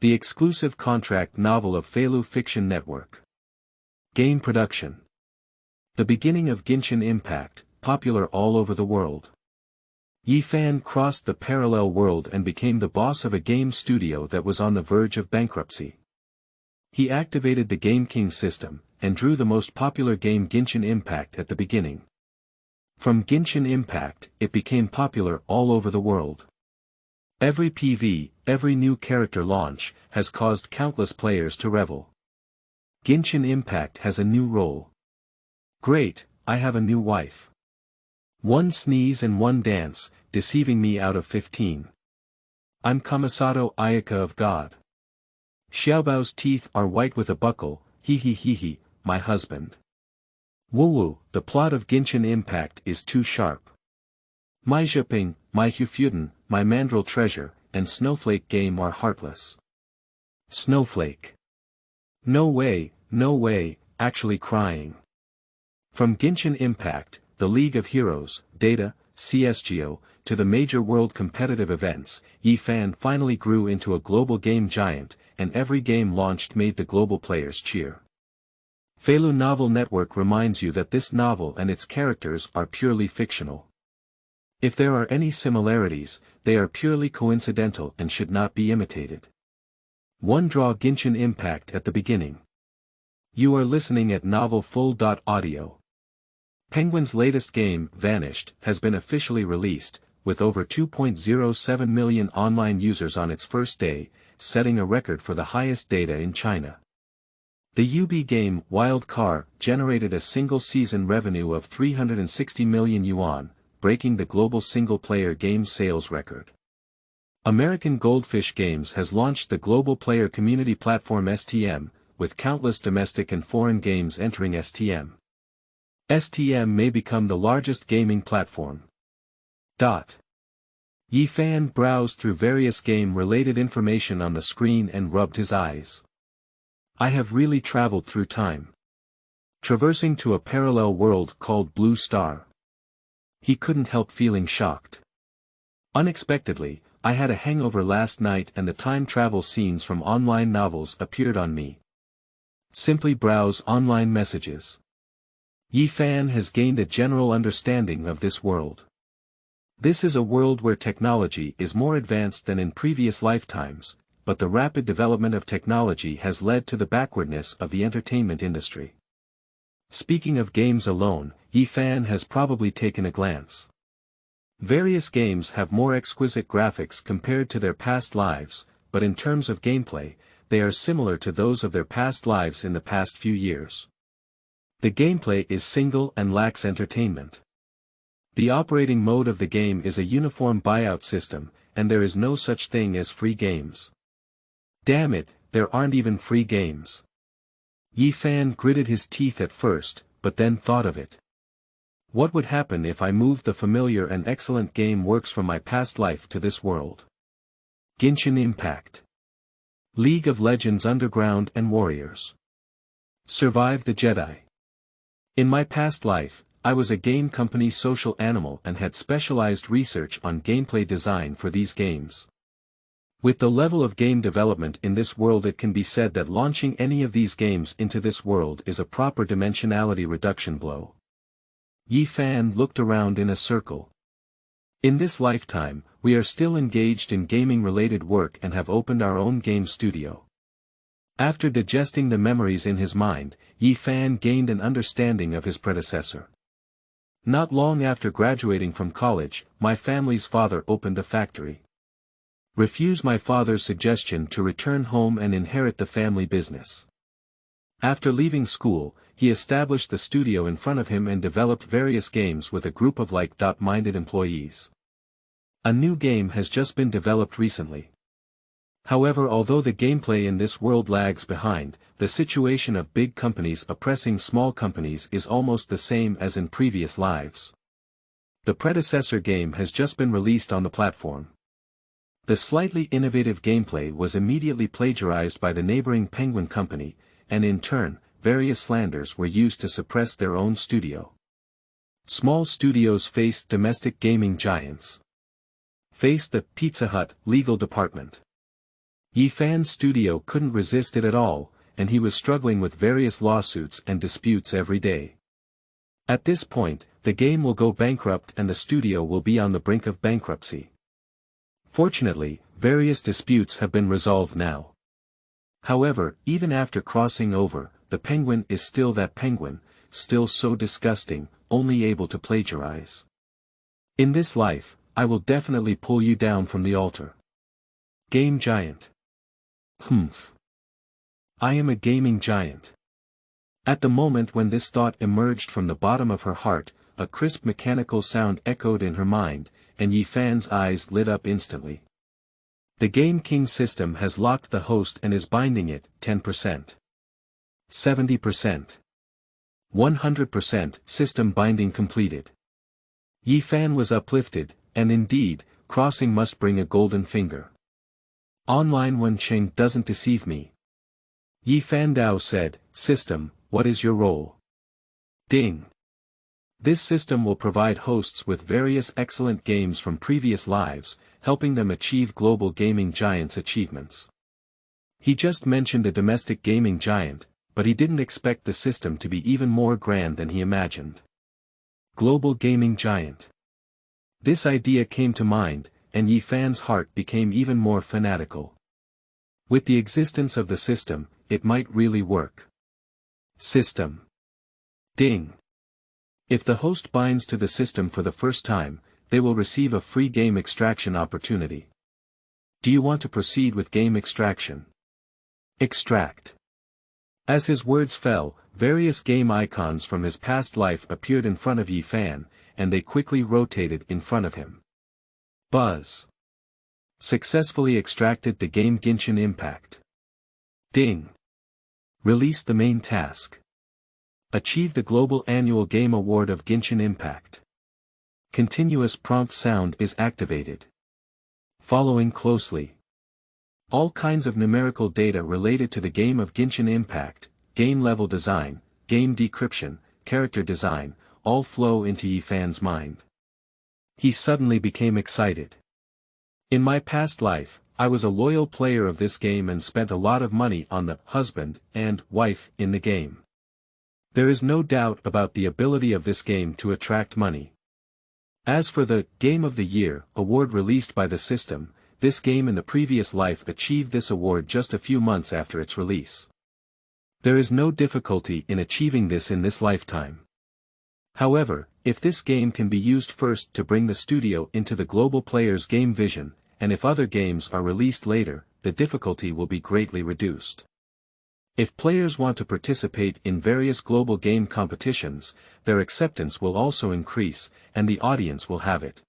the exclusive contract novel of Feilu Fiction Network. Game production. The beginning of Genshin Impact, popular all over the world. Yifan crossed the parallel world and became the boss of a game studio that was on the verge of bankruptcy. He activated the GameKing system, and drew the most popular game Genshin Impact at the beginning. From Genshin Impact, it became popular all over the world. Every PV, every new character launch, has caused countless players to revel. Genshin Impact has a new role. Great, I have a new wife. One sneeze and one dance, deceiving me out of 15. I'm Kamisato Ayaka of God. Xiaobao's teeth are white with a buckle, he, my husband. Woo, the plot of Genshin Impact is too sharp. My Zheping, my Hufuden, my Mandrill Treasure, and Snowflake game are heartless. Snowflake. No way, actually crying. From Genshin Impact, the League of Heroes, Data, CSGO, to the major world competitive events, Yifan finally grew into a global game giant, and every game launched made the global players cheer. Feilu Novel Network reminds you that this novel and its characters are purely fictional. If there are any similarities, they are purely coincidental and should not be imitated. 1. Draw Genshin Impact at the beginning. You are listening at Novel Full.audio. Penguin's latest game, Vanished, has been officially released, with over 2.07 million online users on its first day, setting a record for the highest data in China. The UB game, Wild Car, generated a single-season revenue of 360 million yuan, breaking the global single-player game sales record. American Goldfish Games has launched the global player community platform STM, with countless domestic and foreign games entering STM. STM may become the largest gaming platform. Yifan browsed through various game-related information on the screen and rubbed his eyes. I have really traveled through time. Traversing to a parallel world called Blue Star. He couldn't help feeling shocked. Unexpectedly, I had a hangover last night and the time travel scenes from online novels appeared on me. Simply browse online messages. Yifan has gained a general understanding of this world. This is a world where technology is more advanced than in previous lifetimes, but the rapid development of technology has led to the backwardness of the entertainment industry. Speaking of games alone, Yifan has probably taken a glance. Various games have more exquisite graphics compared to their past lives, but in terms of gameplay, they are similar to those of their past lives in the past few years. The gameplay is single and lacks entertainment. The operating mode of the game is a uniform buyout system, and there is no such thing as free games. Damn it, there aren't even free games. Yifan gritted his teeth at first, but then thought of it. What would happen if I moved the familiar and excellent game works from my past life to this world? Genshin Impact. League of Legends Underground and Warriors. Survive the Jedi. In my past life, I was a game company social animal and had specialized research on gameplay design for these games. With the level of game development in this world, it can be said that launching any of these games into this world is a proper dimensionality reduction blow. Yifan looked around in a circle. In this lifetime, we are still engaged in gaming-related work and have opened our own game studio. After digesting the memories in his mind, Yifan gained an understanding of his predecessor. Not long after graduating from college, my family's father opened a factory. Refuse my father's suggestion to return home and inherit the family business. After leaving school, he established the studio in front of him and developed various games with a group of like-minded employees. A new game has just been developed recently. However, although the gameplay in this world lags behind, the situation of big companies oppressing small companies is almost the same as in previous lives. The predecessor game has just been released on the platform. The slightly innovative gameplay was immediately plagiarized by the neighboring Penguin company, and in turn, various slanders were used to suppress their own studio. Small studios faced domestic gaming giants. Faced the Pizza Hut legal department. Yi Fan's studio couldn't resist it at all, and he was struggling with various lawsuits and disputes every day. At this point, the game will go bankrupt and the studio will be on the brink of bankruptcy. Fortunately, various disputes have been resolved now. However, even after crossing over, the penguin is still that penguin, still so disgusting, only able to plagiarize. In this life, I will definitely pull you down from the altar. Game giant. Humph. I am a gaming giant. At the moment when this thought emerged from the bottom of her heart, a crisp mechanical sound echoed in her mind, and Yi Fan's eyes lit up instantly. The GameKing system has locked the host and is binding it, 10%. 70%. 100% system binding completed. Yi Fan was uplifted, and indeed, crossing must bring a golden finger. Online Wencheng doesn't deceive me. Yi Fan Dao said, System, what is your role? Ding. This system will provide hosts with various excellent games from previous lives, helping them achieve global gaming giants' achievements. He just mentioned a domestic gaming giant, but he didn't expect the system to be even more grand than he imagined. Global gaming giant. This idea came to mind, and Yi Fan's heart became even more fanatical. With the existence of the system, it might really work. System. Ding. If the host binds to the system for the first time, they will receive a free game extraction opportunity. Do you want to proceed with game extraction? Extract. As his words fell, various game icons from his past life appeared in front of Yi Fan, and they quickly rotated in front of him. Buzz. Successfully extracted the game Genshin Impact. Ding. Release the main task. Achieve the Global Annual Game Award of Genshin Impact. Continuous prompt sound is activated. Following closely. All kinds of numerical data related to the game of Genshin Impact, game level design, game decryption, character design, all flow into Yi Fan's mind. He suddenly became excited. In my past life, I was a loyal player of this game and spent a lot of money on the husband and wife in the game. There is no doubt about the ability of this game to attract money. As for the Game of the Year award released by the system, this game in the previous life achieved this award just a few months after its release. There is no difficulty in achieving this in this lifetime. However, if this game can be used first to bring the studio into the global player's game vision, and if other games are released later, the difficulty will be greatly reduced. If players want to participate in various global game competitions, their acceptance will also increase, and the audience will have it.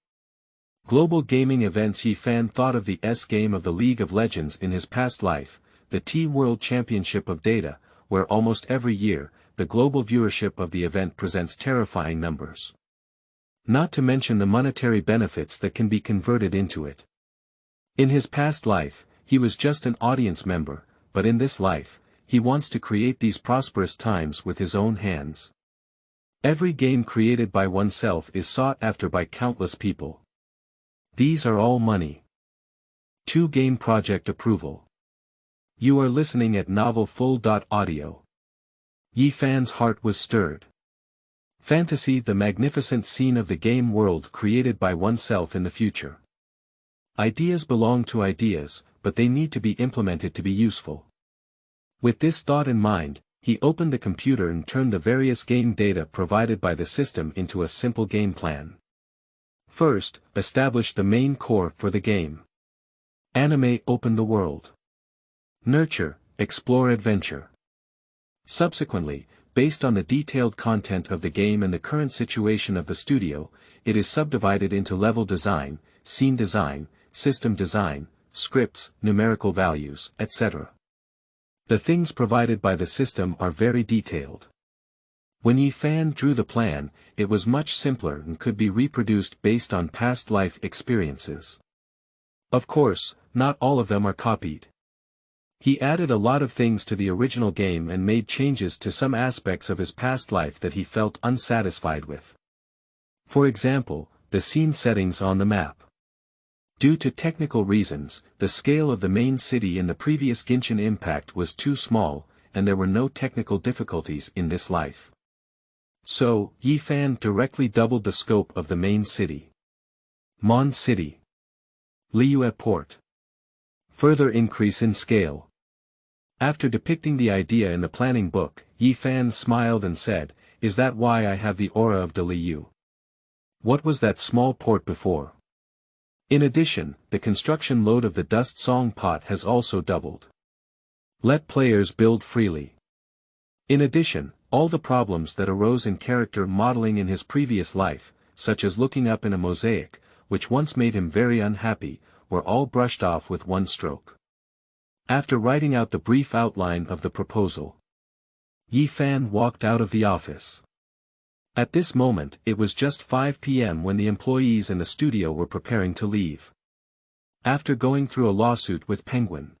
Global gaming events. Yi Fan thought of the S-game of the League of Legends in his past life, the T-World Championship of Data, where almost every year, the global viewership of the event presents terrifying numbers. Not to mention the monetary benefits that can be converted into it. In his past life, he was just an audience member, but in this life, he wants to create these prosperous times with his own hands. Every game created by oneself is sought after by countless people. These are all money. 2 Game project approval. You are listening at novelfull.audio. Yi Fan's heart was stirred. Fantasy, the magnificent scene of the game world created by oneself in the future. Ideas belong to ideas, but they need to be implemented to be useful. With this thought in mind, he opened the computer and turned the various game data provided by the system into a simple game plan. First, establish the main core for the game. Anime, open the world. Nurture, explore adventure. Subsequently, based on the detailed content of the game and the current situation of the studio, it is subdivided into level design, scene design, system design, scripts, numerical values, etc. The things provided by the system are very detailed. When Yi Fan drew the plan, it was much simpler and could be reproduced based on past life experiences. Of course, not all of them are copied. He added a lot of things to the original game and made changes to some aspects of his past life that he felt unsatisfied with. For example, the scene settings on the map. Due to technical reasons, the scale of the main city in the previous Genshin Impact was too small, and there were no technical difficulties in this life. So, Yifan directly doubled the scope of the main city. Mon City. Liyue Port. Further increase in scale. After depicting the idea in the planning book, Yifan smiled and said, "Is that why I have the aura of the Liyue? What was that small port before?" In addition, the construction load of the Dust Song Pot has also doubled. Let players build freely. In addition, all the problems that arose in character modeling in his previous life, such as looking up in a mosaic, which once made him very unhappy, were all brushed off with one stroke. After writing out the brief outline of the proposal, Yifan walked out of the office. At this moment it was just 5 p.m. when the employees in the studio were preparing to leave. After going through a lawsuit with Penguin,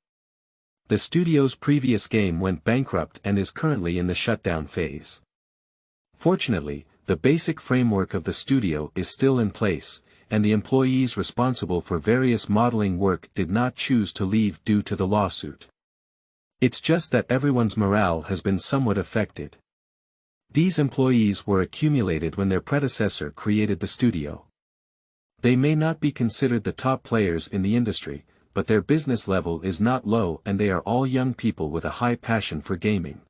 the studio's previous game went bankrupt and is currently in the shutdown phase. Fortunately, the basic framework of the studio is still in place, and the employees responsible for various modeling work did not choose to leave due to the lawsuit. It's just that everyone's morale has been somewhat affected. These employees were accumulated when their predecessor created the studio. They may not be considered the top players in the industry, but their business level is not low and they are all young people with a high passion for gaming.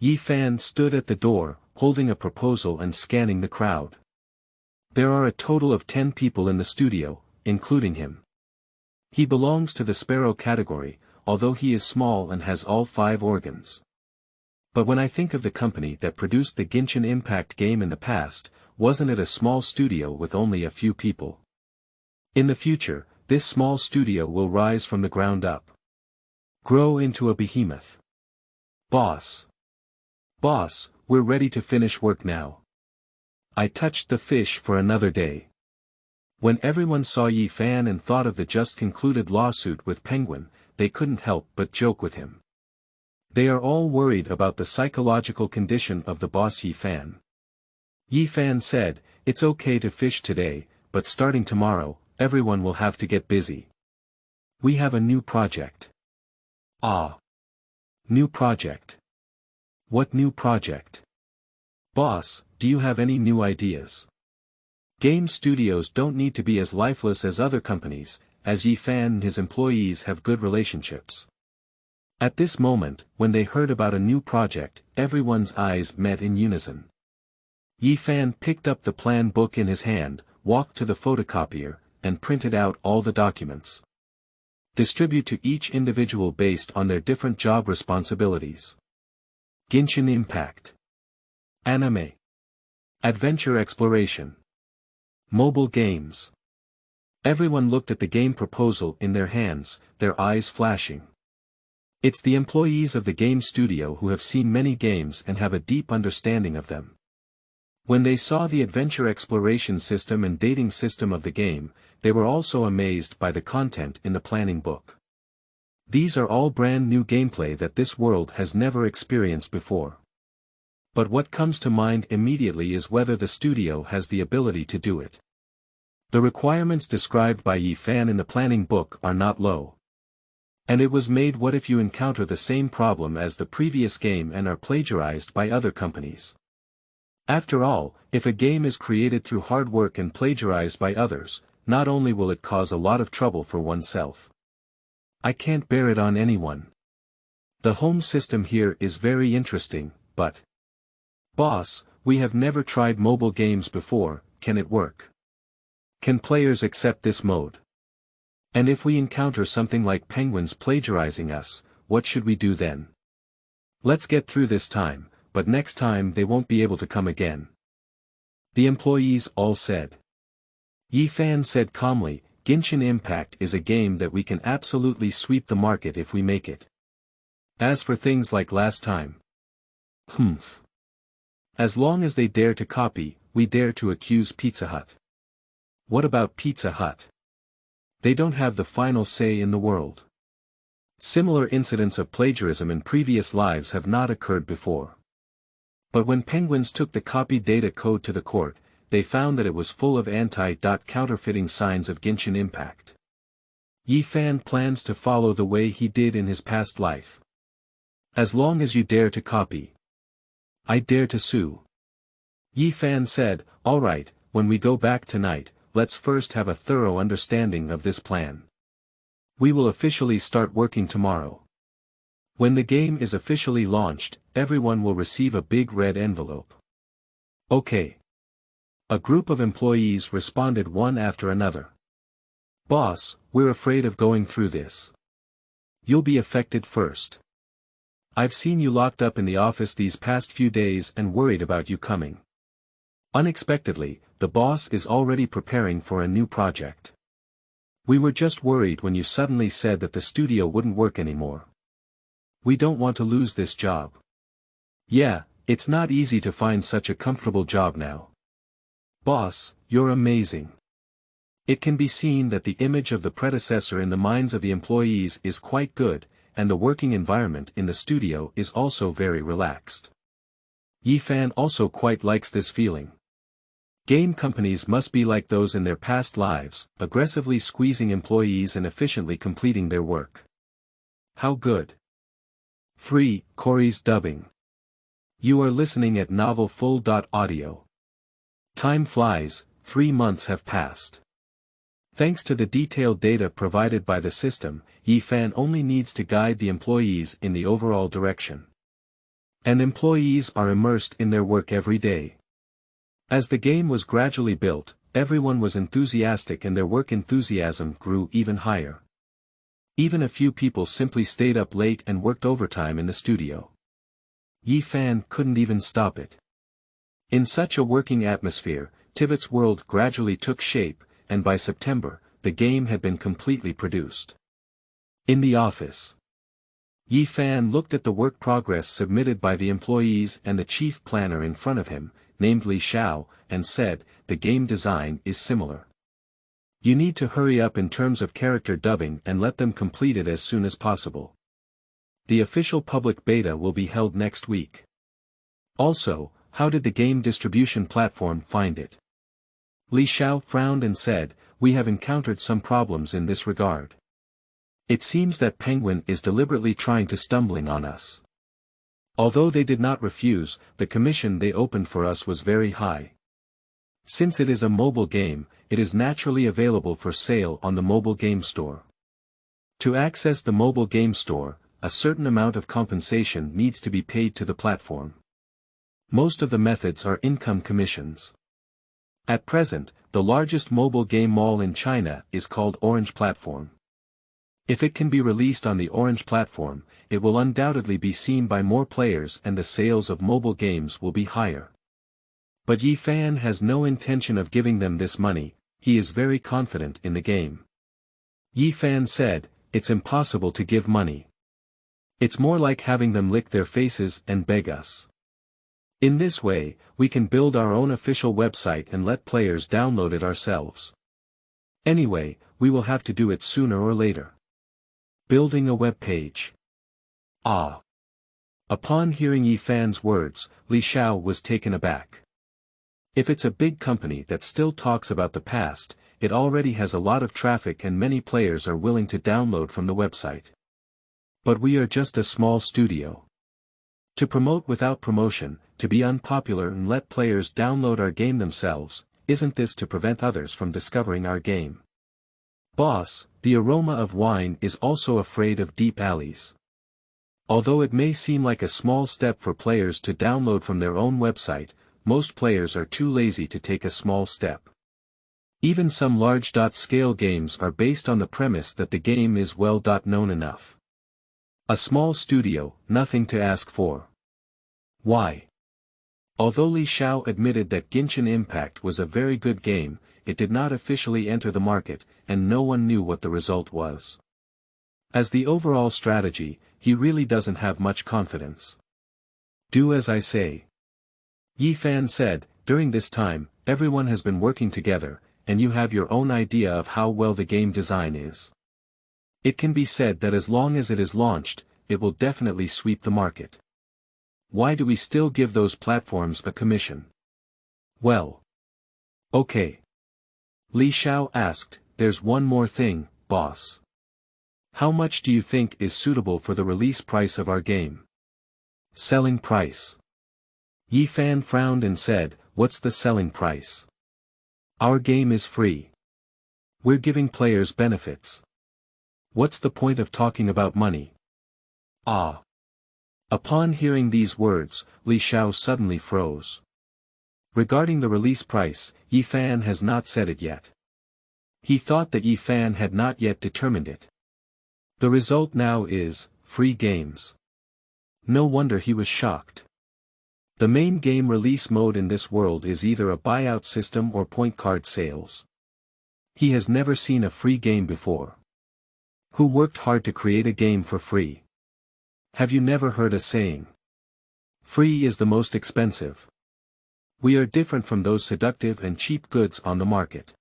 Yifan stood at the door, holding a proposal and scanning the crowd. There are a total of 10 people in the studio, including him. He belongs to the sparrow category, although he is small and has all 5 organs. But when I think of the company that produced the Genshin Impact game in the past, wasn't it a small studio with only a few people? In the future, this small studio will rise from the ground up. Grow into a behemoth. Boss, we're ready to finish work now. I touched the fish for another day. When everyone saw Yifan and thought of the just concluded lawsuit with Penguin, they couldn't help but joke with him. They are all worried about the psychological condition of the boss Yifan. Yifan said, "It's okay to fish today, but starting tomorrow, everyone will have to get busy. We have a new project." Ah. New project. What new project? Boss, do you have any new ideas? Game studios don't need to be as lifeless as other companies, as Yifan and his employees have good relationships. At this moment, when they heard about a new project, everyone's eyes met in unison. Yifan picked up the plan book in his hand, walked to the photocopier, and printed out all the documents. Distribute to each individual based on their different job responsibilities. Genshin Impact. Anime. Adventure exploration. Mobile games. Everyone looked at the game proposal in their hands, their eyes flashing. It's the employees of the game studio who have seen many games and have a deep understanding of them. When they saw the adventure exploration system and dating system of the game, they were also amazed by the content in the planning book. These are all brand new gameplay that this world has never experienced before. But what comes to mind immediately is whether the studio has the ability to do it. The requirements described by Yifan in the planning book are not low. And it was made. What if you encounter the same problem as the previous game and are plagiarized by other companies? After all, if a game is created through hard work and plagiarized by others, not only will it cause a lot of trouble for oneself. I can't bear it on anyone. The home system here is very interesting, but... Boss, we have never tried mobile games before, can it work? Can players accept this mode? And if we encounter something like penguins plagiarizing us, what should we do then? Let's get through this time, but next time they won't be able to come again. The employees all said. Yifan said calmly, Genshin Impact is a game that we can absolutely sweep the market if we make it. As for things like last time. As long as they dare to copy, we dare to accuse Pizza Hut. What about Pizza Hut? They don't have the final say in the world. Similar incidents of plagiarism in previous lives have not occurred before. But when penguins took the copied data code to the court, they found that it was full of anti-counterfeiting signs of Genshin Impact. Yi Fan plans to follow the way he did in his past life. As long as you dare to copy, I dare to sue. Yi Fan said, alright, when we go back tonight, let's first have a thorough understanding of this plan. We will officially start working tomorrow. When the game is officially launched, everyone will receive a big red envelope. Okay. A group of employees responded one after another. Boss, we're afraid of going through this. You'll be affected first. I've seen you locked up in the office these past few days and worried about you coming. Unexpectedly, the boss is already preparing for a new project. We were just worried when you suddenly said that the studio wouldn't work anymore. We don't want to lose this job. Yeah, it's not easy to find such a comfortable job now. Boss, you're amazing. It can be seen that the image of the predecessor in the minds of the employees is quite good, and the working environment in the studio is also very relaxed. Yi Fan also quite likes this feeling. Game companies must be like those in their past lives, aggressively squeezing employees and efficiently completing their work. How good. Free, Kori's dubbing. You are listening at novelfull.audio. Time flies, 3 months have passed. Thanks to the detailed data provided by the system, Yi Fan only needs to guide the employees in the overall direction. And employees are immersed in their work every day. As the game was gradually built, everyone was enthusiastic and their work enthusiasm grew even higher. Even a few people simply stayed up late and worked overtime in the studio. Yi Fan couldn't even stop it. In such a working atmosphere, Tibet's world gradually took shape, and by September, the game had been completely produced. In the office, Yi Fan looked at the work progress submitted by the employees and the chief planner in front of him, named Li Xiao, and said, the game design is similar. You need to hurry up in terms of character dubbing and let them complete it as soon as possible. The official public beta will be held next week. Also, how did the game distribution platform find it? Li Xiao frowned and said, we have encountered some problems in this regard. It seems that Penguin is deliberately trying to stumbling on us. Although they did not refuse, the commission they opened for us was very high. Since it is a mobile game, it is naturally available for sale on the mobile game store. To access the mobile game store, a certain amount of compensation needs to be paid to the platform. Most of the methods are income commissions. At present, the largest mobile game mall in China is called Orange Platform. If it can be released on the Orange Platform, it will undoubtedly be seen by more players and the sales of mobile games will be higher. But Yi Fan has no intention of giving them this money, he is very confident in the game. Yi Fan said, it's impossible to give money. It's more like having them lick their faces and beg us. In this way, we can build our own official website and let players download it ourselves. Anyway, we will have to do it sooner or later. Building a web page. Ah. Upon hearing Yi Fan's words, Li Xiao was taken aback. If it's a big company that still talks about the past, it already has a lot of traffic and many players are willing to download from the website. But we are just a small studio. To promote without promotion, to be unpopular and let players download our game themselves, isn't this to prevent others from discovering our game? Boss, the aroma of wine is also afraid of deep alleys. Although it may seem like a small step for players to download from their own website, most players are too lazy to take a small step. Even some large-scale games are based on the premise that the game is well-known enough. A small studio, nothing to ask for. Why? Although Li Xiao admitted that Genshin Impact was a very good game, it did not officially enter the market, and no one knew what the result was. As the overall strategy, he really doesn't have much confidence. Do as I say. Yi Fan said, during this time, everyone has been working together, and you have your own idea of how well the game design is. It can be said that as long as it is launched, it will definitely sweep the market. Why do we still give those platforms a commission? Well, Okay. Li Xiao asked, there's one more thing, boss. How much do you think is suitable for the release price of our game? Selling price. Yi Fan frowned and said, what's the selling price? Our game is free. We're giving players benefits. What's the point of talking about money? Ah. Upon hearing these words, Li Xiao suddenly froze. Regarding the release price, Yi Fan has not said it yet. He thought that Yi Fan had not yet determined it. The result now is, free games. No wonder he was shocked. The main game release mode in this world is either a buyout system or point card sales. He has never seen a free game before. Who worked hard to create a game for free? Have you never heard a saying? Free is the most expensive. We are different from those seductive and cheap goods on the market.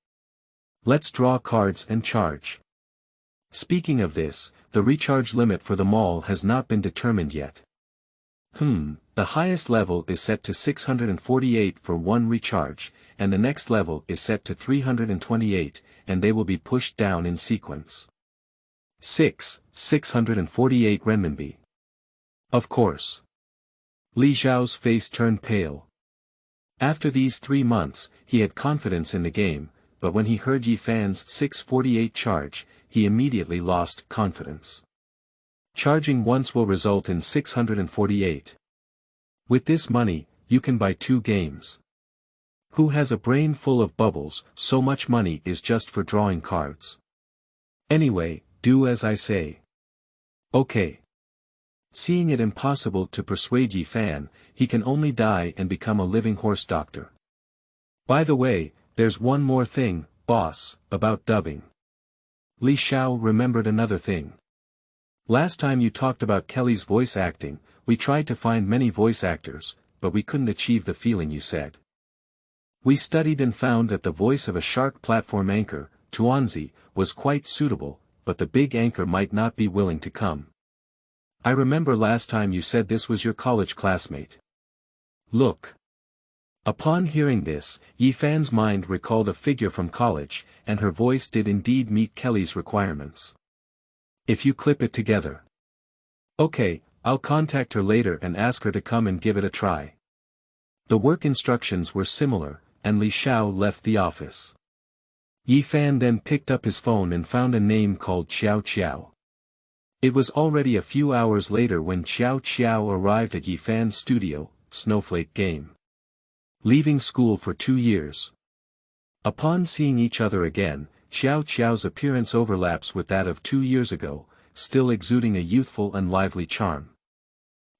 Let's draw cards and charge. Speaking of this, the recharge limit for the mall has not been determined yet. The highest level is set to 648 for one recharge, and the next level is set to 328, and they will be pushed down in sequence. 648 renminbi. Of course. Li Xiao's face turned pale. After these 3 months, he had confidence in the game, but when he heard Yi Fan's 648 charge, he immediately lost confidence. Charging once will result in 648. With this money, you can buy 2 games. Who has a brain full of bubbles? So much money is just for drawing cards. Anyway, do as I say. Okay. Seeing it impossible to persuade Yi Fan, he can only die and become a living horse doctor. By the way, there's one more thing, boss, about dubbing. Li Xiao remembered another thing. Last time you talked about Kelly's voice acting, we tried to find many voice actors, but we couldn't achieve the feeling you said. We studied and found that the voice of a shark platform anchor, Tuanzi, was quite suitable, but the big anchor might not be willing to come. I remember last time you said this was your college classmate. Look. Upon hearing this, Yi Fan's mind recalled a figure from college, and her voice did indeed meet Kelly's requirements. If you clip it together. Okay, I'll contact her later and ask her to come and give it a try. The work instructions were similar, and Li Xiao left the office. Yi Fan then picked up his phone and found a name called Xiao Qiao. It was already a few hours later when Xiao Qiao arrived at Yi Fan's studio, Snowflake Game. Leaving school for 2 years. Upon seeing each other again, Xiao Qiao's appearance overlaps with that of 2 years ago, still exuding a youthful and lively charm.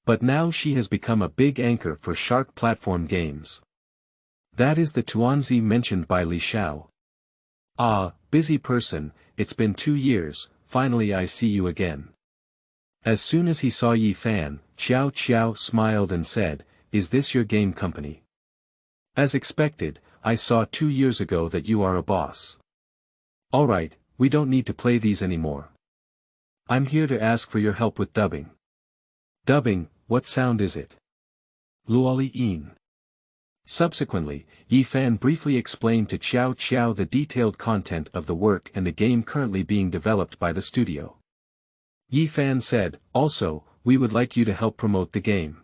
But now she has become a big anchor for shark platform games. That is the Tuanzi mentioned by Li Xiao. Ah, busy person, it's been 2 years, finally I see you again. As soon as he saw Yi Fan, Xiao Qiao smiled and said, is this your game company? As expected, I saw 2 years ago that you are a boss. Alright, we don't need to play these anymore. I'm here to ask for your help with dubbing. Dubbing, what sound is it? Luoli Yin. Subsequently, Yi Fan briefly explained to Xiao Qiao the detailed content of the work and the game currently being developed by the studio. Yi Fan said, also, we would like you to help promote the game.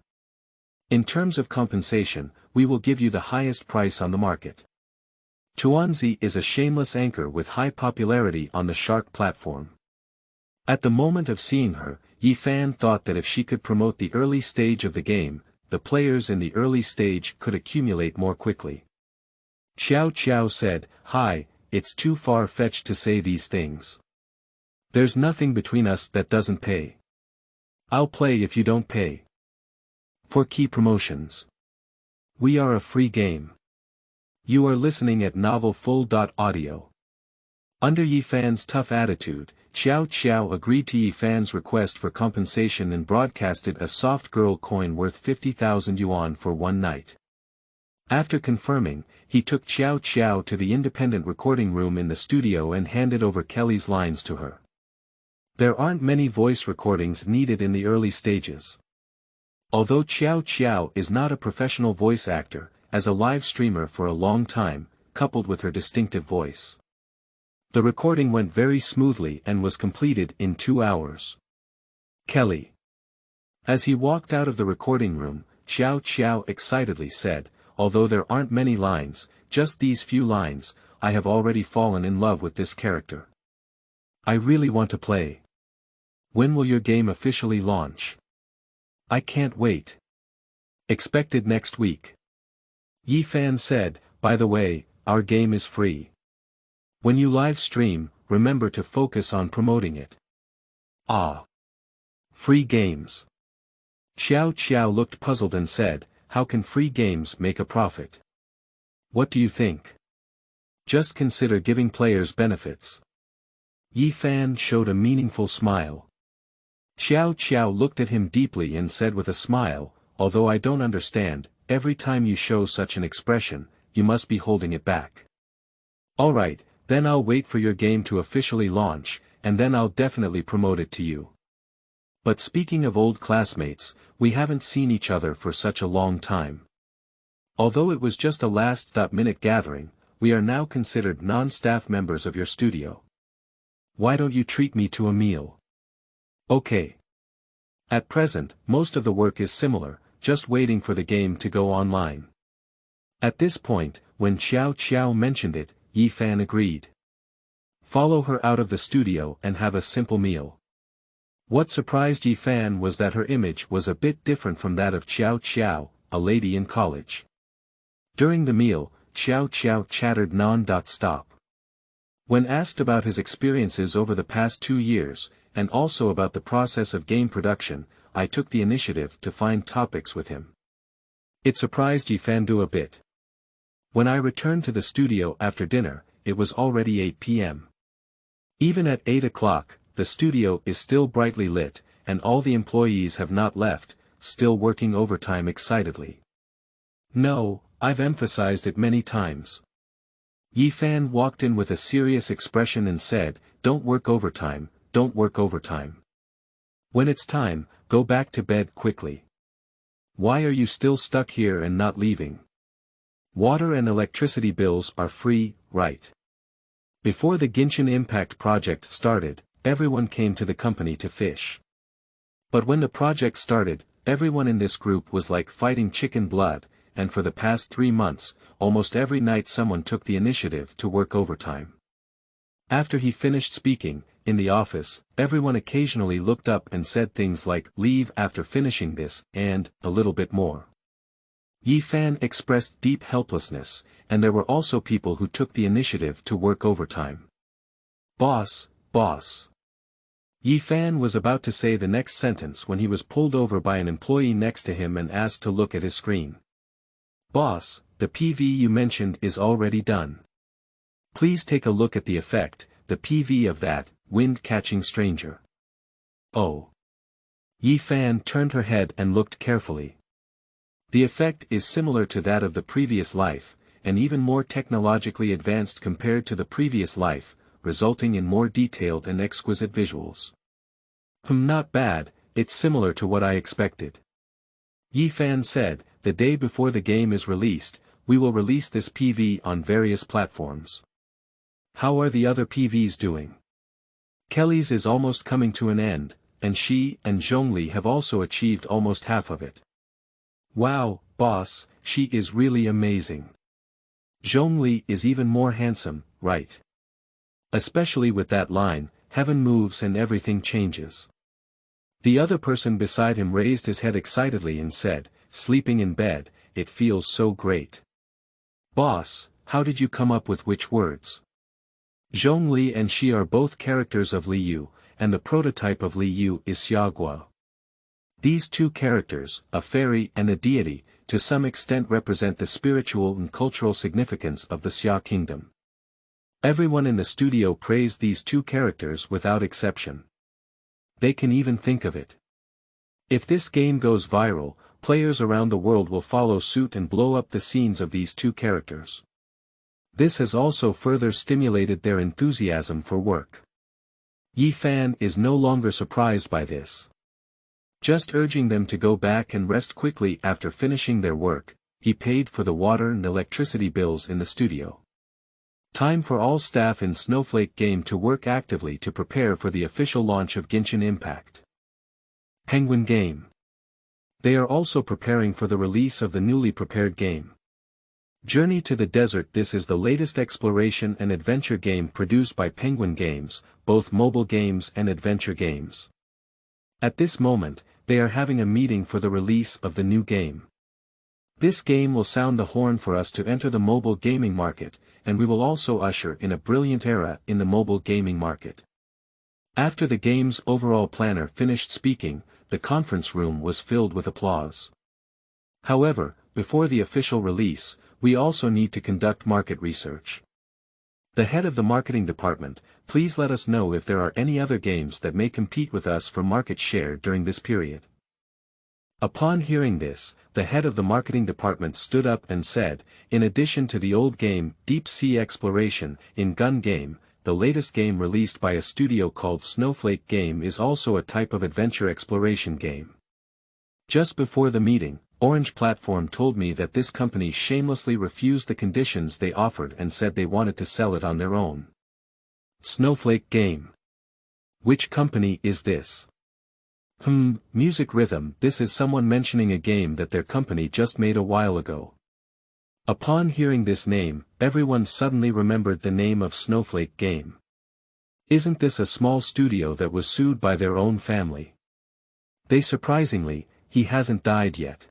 In terms of compensation, we will give you the highest price on the market. Tuanzi is a shameless anchor with high popularity on the shark platform. At the moment of seeing her, Yi Fan thought that if she could promote the early stage of the game, the players in the early stage could accumulate more quickly. Xiao Qiao said, hi, it's too far-fetched to say these things. There's nothing between us that doesn't pay. I'll play if you don't pay. For key promotions. We are a free game. You are listening at novelfull.audio. Under Yi Fan's tough attitude, Xiao Qiao agreed to Yi Fan's request for compensation and broadcasted a soft girl coin worth 50,000 yuan for one night. After confirming, he took Xiao Qiao to the independent recording room in the studio and handed over Kelly's lines to her. There aren't many voice recordings needed in the early stages. Although Xiao Qiao is not a professional voice actor, as a live streamer for a long time, coupled with her distinctive voice. The recording went very smoothly and was completed in 2 hours. Kelly. As he walked out of the recording room, Xiao Qiao excitedly said, although there aren't many lines, just these few lines, I have already fallen in love with this character. I really want to play. When will your game officially launch? I can't wait. Expected next week. Yi Fan said, by the way, our game is free. When you live stream, remember to focus on promoting it. Ah. Free games. Xiao Qiao looked puzzled and said, how can free games make a profit? What do you think? Just consider giving players benefits. Yi Fan showed a meaningful smile. Xiao Qiao looked at him deeply and said with a smile, although I don't understand, every time you show such an expression, you must be holding it back. Alright, then I'll wait for your game to officially launch, and then I'll definitely promote it to you. But speaking of old classmates, we haven't seen each other for such a long time. Although it was just a last-minute gathering, we are now considered non-staff members of your studio. Why don't you treat me to a meal? Okay. At present, most of the work is similar, just waiting for the game to go online. At this point, when Xiao Qiao mentioned it, Yi Fan agreed. Follow her out of the studio and have a simple meal. What surprised Yi Fan was that her image was a bit different from that of Xiao Qiao, a lady in college. During the meal, Xiao Qiao chattered non-stop. When asked about his experiences over the past 2 years, and also about the process of game production, I took the initiative to find topics with him. It surprised Yi Fan a bit. When I returned to the studio after dinner, it was already 8 p.m. Even at 8 o'clock, the studio is still brightly lit, and all the employees have not left, still working overtime excitedly. No, I've emphasized it many times. Yi Fan walked in with a serious expression and said, don't work overtime, don't work overtime. When it's time, go back to bed quickly. Why are you still stuck here and not leaving? Water and electricity bills are free, right? Before the Genshin Impact project started, everyone came to the company to fish. But when the project started, everyone in this group was like fighting chicken blood, and for the past 3 months, almost every night someone took the initiative to work overtime. After he finished speaking, in the office, everyone occasionally looked up and said things like leave after finishing this, and a little bit more. Yi Fan expressed deep helplessness, and there were also people who took the initiative to work overtime. Boss, boss. Yi Fan was about to say the next sentence when he was pulled over by an employee next to him and asked to look at his screen. Boss, the PV you mentioned is already done. Please take a look at the effect, the PV of that, wind-catching stranger. Oh. Yi Fan turned her head and looked carefully. The effect is similar to that of the previous life, and even more technologically advanced compared to the previous life, resulting in more detailed and exquisite visuals. Not bad, it's similar to what I expected. Yi Fan said, the day before the game is released, we will release this PV on various platforms. How are the other PVs doing? Kelly's is almost coming to an end, and she and Zhongli have also achieved almost half of it. Wow, boss, she is really amazing. Zhongli is even more handsome, right? Especially with that line, heaven moves and everything changes. The other person beside him raised his head excitedly and said, sleeping in bed, it feels so great. Boss, how did you come up with which words? Zhongli and she are both characters of Liyue, and the prototype of Liyue is Xiaogua. These two characters, a fairy and a deity, to some extent represent the spiritual and cultural significance of the Xia kingdom. Everyone in the studio praised these two characters without exception. They can even think of it. If this game goes viral, players around the world will follow suit and blow up the scenes of these two characters. This has also further stimulated their enthusiasm for work. Yi Fan is no longer surprised by this. Just urging them to go back and rest quickly after finishing their work, he paid for the water and electricity bills in the studio. Time for all staff in Snowflake Game to work actively to prepare for the official launch of Genshin Impact. Penguin Game. They are also preparing for the release of the newly prepared game. Journey to the Desert. This is the latest exploration and adventure game produced by Penguin Games, both mobile games and adventure games. At this moment, they are having a meeting for the release of the new game. This game will sound the horn for us to enter the mobile gaming market, and we will also usher in a brilliant era in the mobile gaming market. After the game's overall planner finished speaking, the conference room was filled with applause. However, before the official release, we also need to conduct market research. The head of the marketing department, please let us know if there are any other games that may compete with us for market share during this period. Upon hearing this, the head of the marketing department stood up and said, in addition to the old game, Deep Sea Exploration, in Gun Game, the latest game released by a studio called Snowflake Game is also a type of adventure exploration game. Just before the meeting, Orange Platform told me that this company shamelessly refused the conditions they offered and said they wanted to sell it on their own. Snowflake Game. Which company is this? Music Rhythm. This is someone mentioning a game that their company just made a while ago. Upon hearing this name, everyone suddenly remembered the name of Snowflake Game. Isn't this a small studio that was sued by their own family? Surprisingly, he hasn't died yet.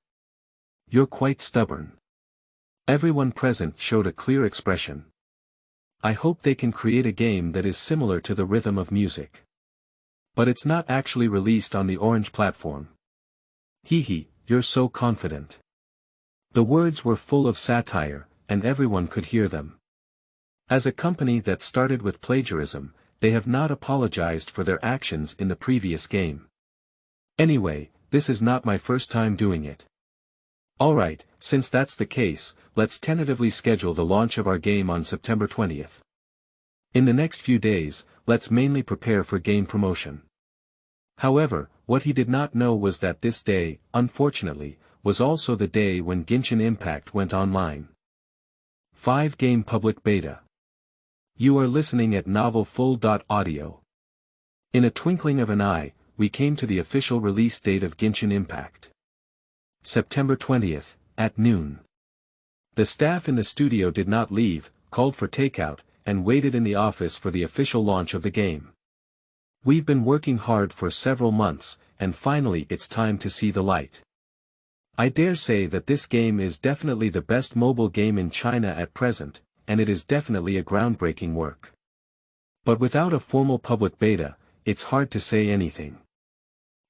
You're quite stubborn. Everyone present showed a clear expression. I hope they can create a game that is similar to the rhythm of music. But it's not actually released on the Orange Platform. Hehe, you're so confident. The words were full of satire, and everyone could hear them. As a company that started with plagiarism, they have not apologized for their actions in the previous game. Anyway, this is not my first time doing it. Alright, since that's the case, let's tentatively schedule the launch of our game on September 20th. In the next few days, let's mainly prepare for game promotion. However, what he did not know was that this day, unfortunately, was also the day when Genshin Impact went online. 5 Game Public Beta. You are listening at novelfull.audio. In a twinkling of an eye, we came to the official release date of Genshin Impact. September 20th, at noon. The staff in the studio did not leave, called for takeout, and waited in the office for the official launch of the game. We've been working hard for several months, and finally it's time to see the light. I dare say that this game is definitely the best mobile game in China at present, and it is definitely a groundbreaking work. But without a formal public beta, it's hard to say anything.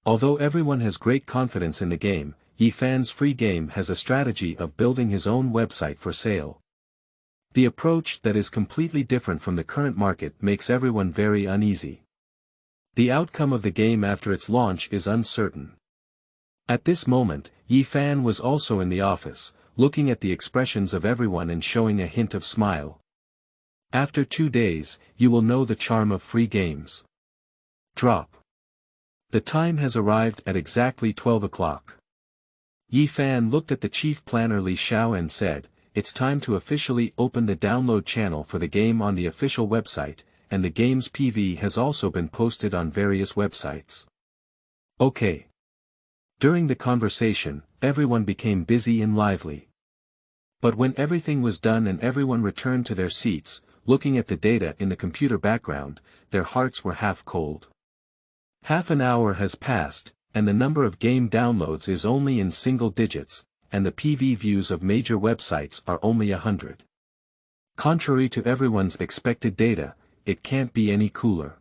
Although everyone has great confidence in the game, Yifan's free game has a strategy of building his own website for sale. The approach that is completely different from the current market makes everyone very uneasy. The outcome of the game after its launch is uncertain. At this moment, Yifan was also in the office, looking at the expressions of everyone and showing a hint of smile. After 2 days, you will know the charm of free games. Drop. The time has arrived at exactly 12 o'clock. Yifan looked at the chief planner Li Xiao and said, it's time to officially open the download channel for the game on the official website, and the game's PV has also been posted on various websites. Okay. During the conversation, everyone became busy and lively. But when everything was done and everyone returned to their seats, looking at the data in the computer background, their hearts were half cold. Half an hour has passed, and the number of game downloads is only in single digits, and the PV views of major websites are only 100. Contrary to everyone's expected data, it can't be any cooler.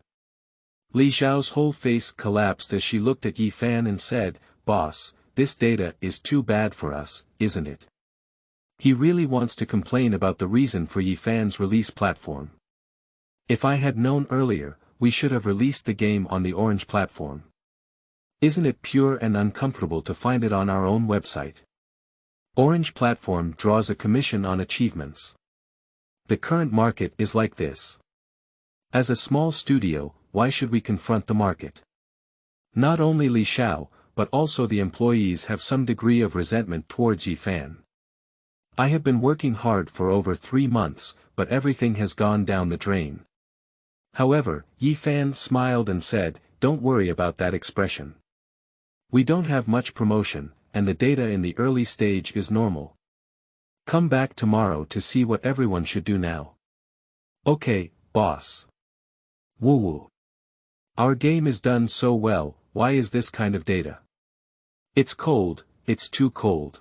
Li Xiao's whole face collapsed as she looked at Yifan and said, "Boss, this data is too bad for us, isn't it?" He really wants to complain about the reason for Yifan's release platform. If I had known earlier, we should have released the game on the Orange platform. Isn't it pure and uncomfortable to find it on our own website? Orange platform draws a commission on achievements. The current market is like this. As a small studio, why should we confront the market? Not only Li Xiao, but also the employees have some degree of resentment towards Yifan. I have been working hard for over 3 months, but everything has gone down the drain. However, Yi Fan smiled and said, "Don't worry about that expression. We don't have much promotion, and the data in the early stage is normal. Come back tomorrow to see what everyone should do now." "Okay, boss." "Woo woo. Our game is done so well, why is this kind of data?" "It's cold, it's too cold."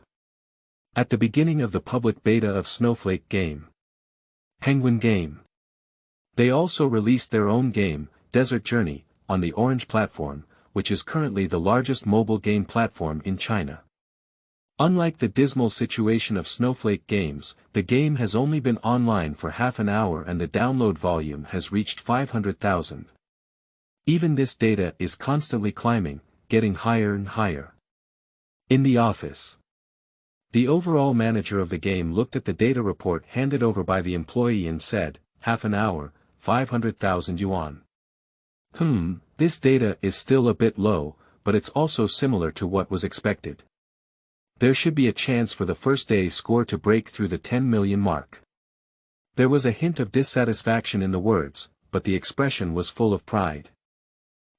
At the beginning of the public beta of Snowflake game, Penguin game, they also released their own game, Desert Journey, on the Orange platform, which is currently the largest mobile game platform in China. Unlike the dismal situation of Snowflake games, the game has only been online for half an hour and the download volume has reached 500,000. Even this data is constantly climbing, getting higher and higher. In the office, the overall manager of the game looked at the data report handed over by the employee and said, "Half an hour, 500,000 yuan. This data is still a bit low, but it's also similar to what was expected. There should be a chance for the first day score to break through the 10 million mark." There was a hint of dissatisfaction in the words, but the expression was full of pride.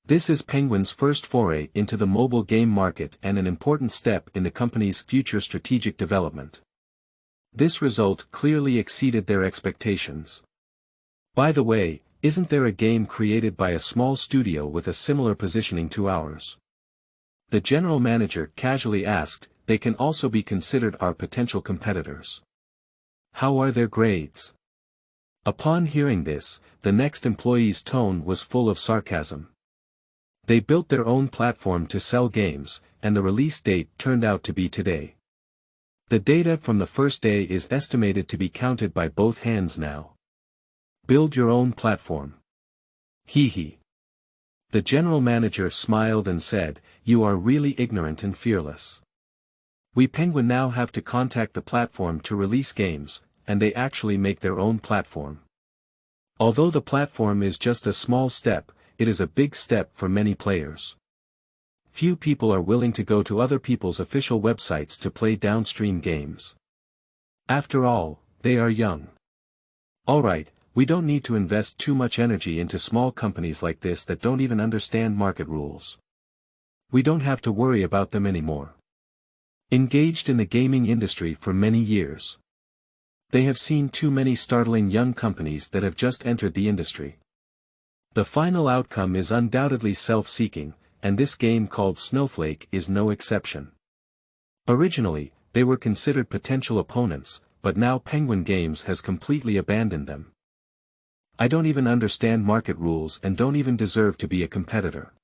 This is Penguin's first foray into the mobile game market and an important step in the company's future strategic development. This result clearly exceeded their expectations. By the way, isn't there a game created by a small studio with a similar positioning to ours? The general manager casually asked. They can also be considered our potential competitors. How are their grades? Upon hearing this, the next employee's tone was full of sarcasm. They built their own platform to sell games, and the release date turned out to be today. The data from the first day is estimated to be counted by both hands now. Build your own platform. Hee. The general manager smiled and said, "You are really ignorant and fearless. We Penguin now have to contact the platform to release games, and they actually make their own platform. Although the platform is just a small step, it is a big step for many players. Few people are willing to go to other people's official websites to play downstream games. After all, they are young. Alright, we don't need to invest too much energy into small companies like this that don't even understand market rules. We don't have to worry about them anymore. Engaged in the gaming industry for many years, they have seen too many startling young companies that have just entered the industry. The final outcome is undoubtedly self-seeking, and this game called Snowflake is no exception. Originally, they were considered potential opponents, but now Penguin Games has completely abandoned them. I don't even understand market rules and don't even deserve to be a competitor."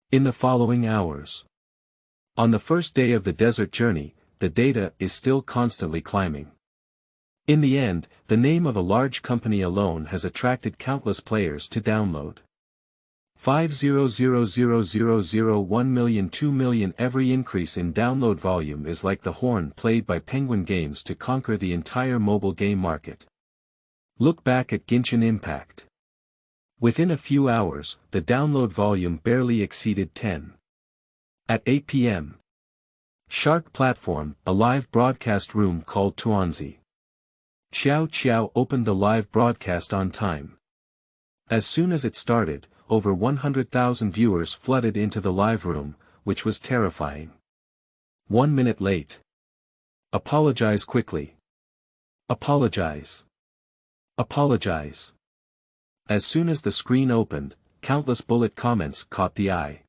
In the following hours, on the first day of the Desert Journey, the data is still constantly climbing. In the end, the name of a large company alone has attracted countless players to download. 500,000 million 2 million. Every increase in download volume is like the horn played by Penguin Games to conquer the entire mobile game market. Look back at Genshin Impact. Within a few hours, the download volume barely exceeded 10. At 8 p.m. Shark Platform, a live broadcast room called Tuanzi. Xiao opened the live broadcast on time. As soon as it started, over 100,000 viewers flooded into the live room, which was terrifying. 1 minute late. Apologize quickly. Apologize. Apologize. As soon as the screen opened, countless bullet comments caught the eye.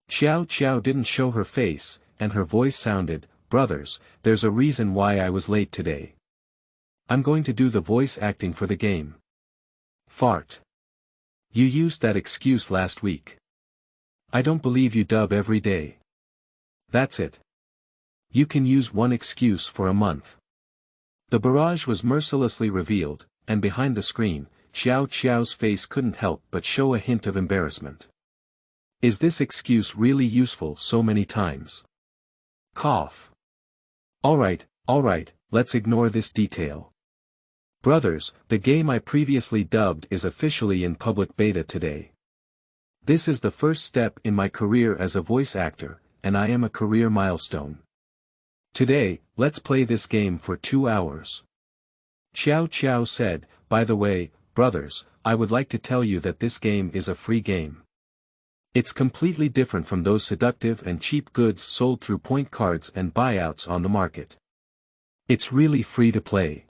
Xiao didn't show her face, and her voice sounded, "Brothers, there's a reason why I was late today. I'm going to do the voice acting for the game." Fart. You used that excuse last week. I don't believe you dub every day. That's it. You can use one excuse for a month. The barrage was mercilessly revealed, and behind the screen, Xiao's face couldn't help but show a hint of embarrassment. Is this excuse really useful so many times? Cough. Alright, let's ignore this detail. Brothers, the game I previously dubbed is officially in public beta today. This is the first step in my career as a voice actor, and I am a career milestone. Today, let's play this game for 2 hours. Xiao Qiao said, by the way, brothers, I would like to tell you that this game is a free game. It's completely different from those seductive and cheap goods sold through point cards and buyouts on the market. It's really free to play.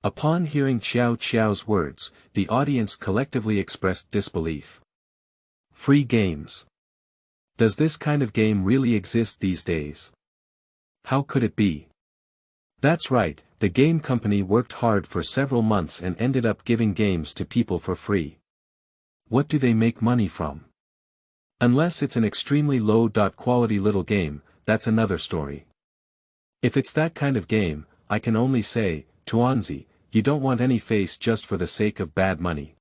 Upon hearing Xiao Qiao's words, the audience collectively expressed disbelief. Free games. Does this kind of game really exist these days? How could it be? That's right, the game company worked hard for several months and ended up giving games to people for free. What do they make money from? Unless it's an extremely low-quality little game, that's another story. If it's that kind of game, I can only say, Tuanzi, you don't want any face just for the sake of bad money.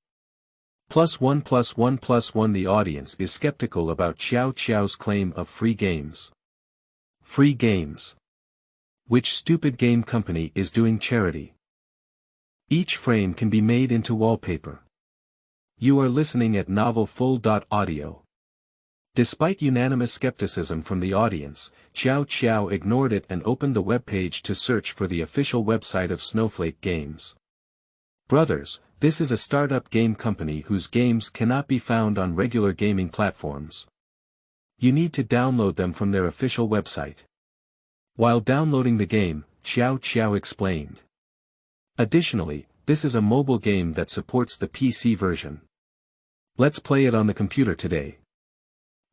+1 +1 +1 The audience is skeptical about Xiao Qiao's claim of free games. Free games. Which stupid game company is doing charity? Each frame can be made into wallpaper. You are listening at Novel Full.audio. Despite unanimous skepticism from the audience, Xiao Qiao ignored it and opened the webpage to search for the official website of Snowflake Games. Brothers, this is a startup game company whose games cannot be found on regular gaming platforms. You need to download them from their official website. While downloading the game, Xiao Qiao explained. Additionally, this is a mobile game that supports the PC version. Let's play it on the computer today.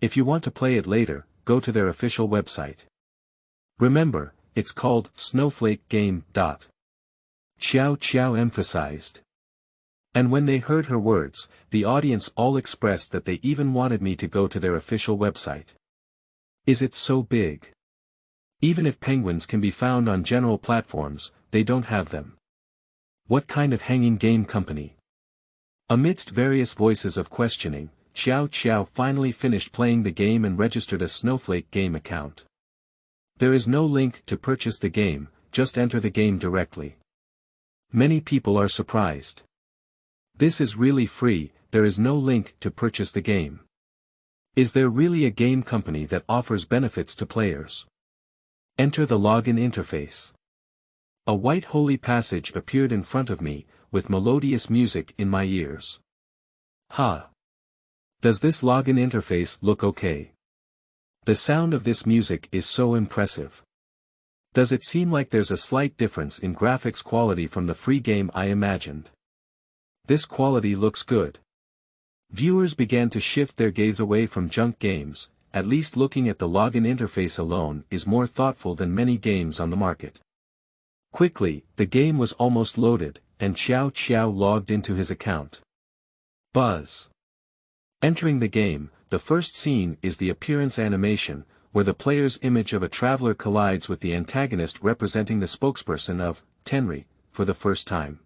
If you want to play it later, go to their official website. Remember, it's called Snowflake Game. Xiao Qiao emphasized. And when they heard her words, the audience all expressed that they even wanted me to go to their official website. Is it so big? Even if penguins can be found on general platforms, they don't have them. What kind of hanging game company? Amidst various voices of questioning, Xiao Qiao finally finished playing the game and registered a Snowflake Game account. There is no link to purchase the game, just enter the game directly. Many people are surprised. This is really free, there is no link to purchase the game. Is there really a game company that offers benefits to players? Enter the login interface. A white holy passage appeared in front of me, with melodious music in my ears. Ha! Does this login interface look okay? The sound of this music is so impressive. Does it seem like there's a slight difference in graphics quality from the free game I imagined? This quality looks good. Viewers began to shift their gaze away from junk games, at least looking at the login interface alone is more thoughtful than many games on the market. Quickly, the game was almost loaded, and Xiao Qiao logged into his account. Buzz. Entering the game, the first scene is the appearance animation, where the player's image of a traveler collides with the antagonist representing the spokesperson of Tenri, for the first time.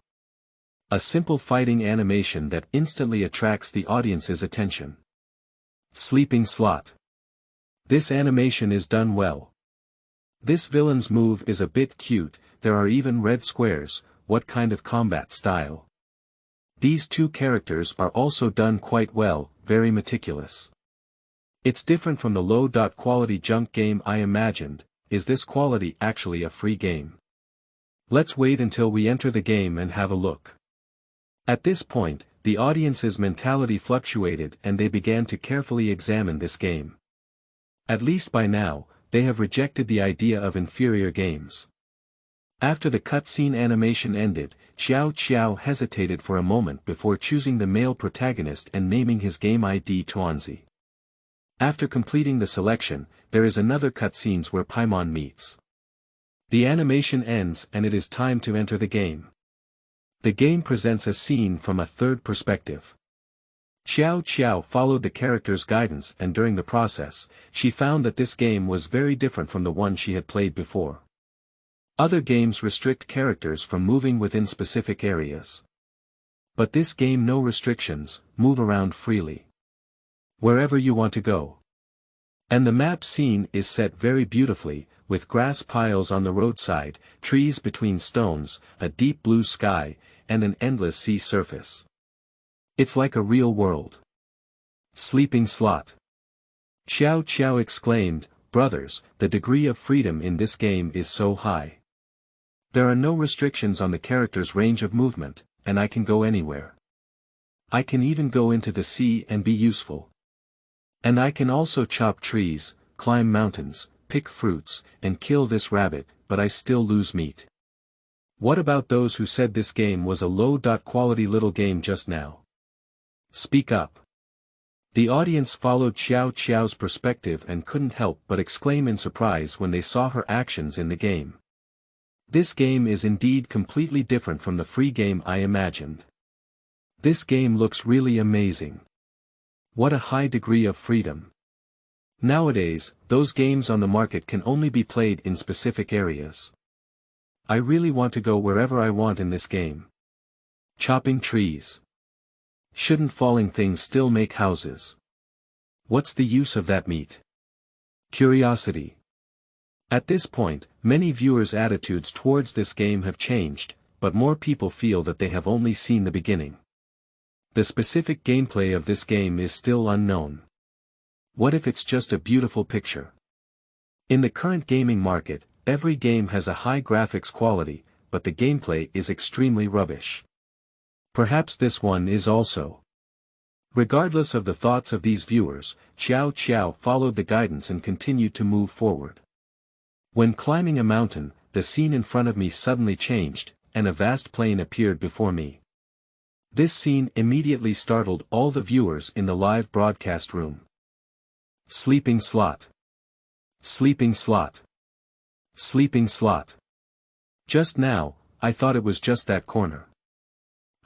A simple fighting animation that instantly attracts the audience's attention. Sleeping slot. This animation is done well. This villain's move is a bit cute, there are even red squares, what kind of combat style? These two characters are also done quite well, very meticulous. It's different from the low-quality junk game I imagined. Is this quality actually a free game? Let's wait until we enter the game and have a look. At this point, the audience's mentality fluctuated and they began to carefully examine this game. At least by now, they have rejected the idea of inferior games. After the cutscene animation ended, Xiao Qiao hesitated for a moment before choosing the male protagonist and naming his game ID Tuanzi. After completing the selection, there is another cutscene where Paimon meets. The animation ends and it is time to enter the game. The game presents a scene from a third perspective. Xiao Qiao followed the character's guidance and during the process, she found that this game was very different from the one she had played before. Other games restrict characters from moving within specific areas. But this game no restrictions, move around freely. Wherever you want to go. And the map scene is set very beautifully, with grass piles on the roadside, trees between stones, a deep blue sky, and an endless sea surface. It's like a real world. Sleeping slot. Xiao Qiao exclaimed, brothers, the degree of freedom in this game is so high. There are no restrictions on the character's range of movement, and I can go anywhere. I can even go into the sea and be useful. And I can also chop trees, climb mountains, pick fruits, and kill this rabbit, but I still lose meat. What about those who said this game was a low-quality little game just now? Speak up. The audience followed Xiao Qiao's perspective and couldn't help but exclaim in surprise when they saw her actions in the game. This game is indeed completely different from the free game I imagined. This game looks really amazing. What a high degree of freedom. Nowadays, those games on the market can only be played in specific areas. I really want to go wherever I want in this game. Chopping trees. Shouldn't falling things still make houses? What's the use of that meat? Curiosity. At this point, many viewers' attitudes towards this game have changed, but more people feel that they have only seen the beginning. The specific gameplay of this game is still unknown. What if it's just a beautiful picture? In the current gaming market, every game has a high graphics quality, but the gameplay is extremely rubbish. Perhaps this one is also. Regardless of the thoughts of these viewers, Xiao Qiao followed the guidance and continued to move forward. When climbing a mountain, the scene in front of me suddenly changed, and a vast plain appeared before me. This scene immediately startled all the viewers in the live broadcast room. Sleeping slot. Sleeping slot. Sleeping slot. Just now, I thought it was just that corner.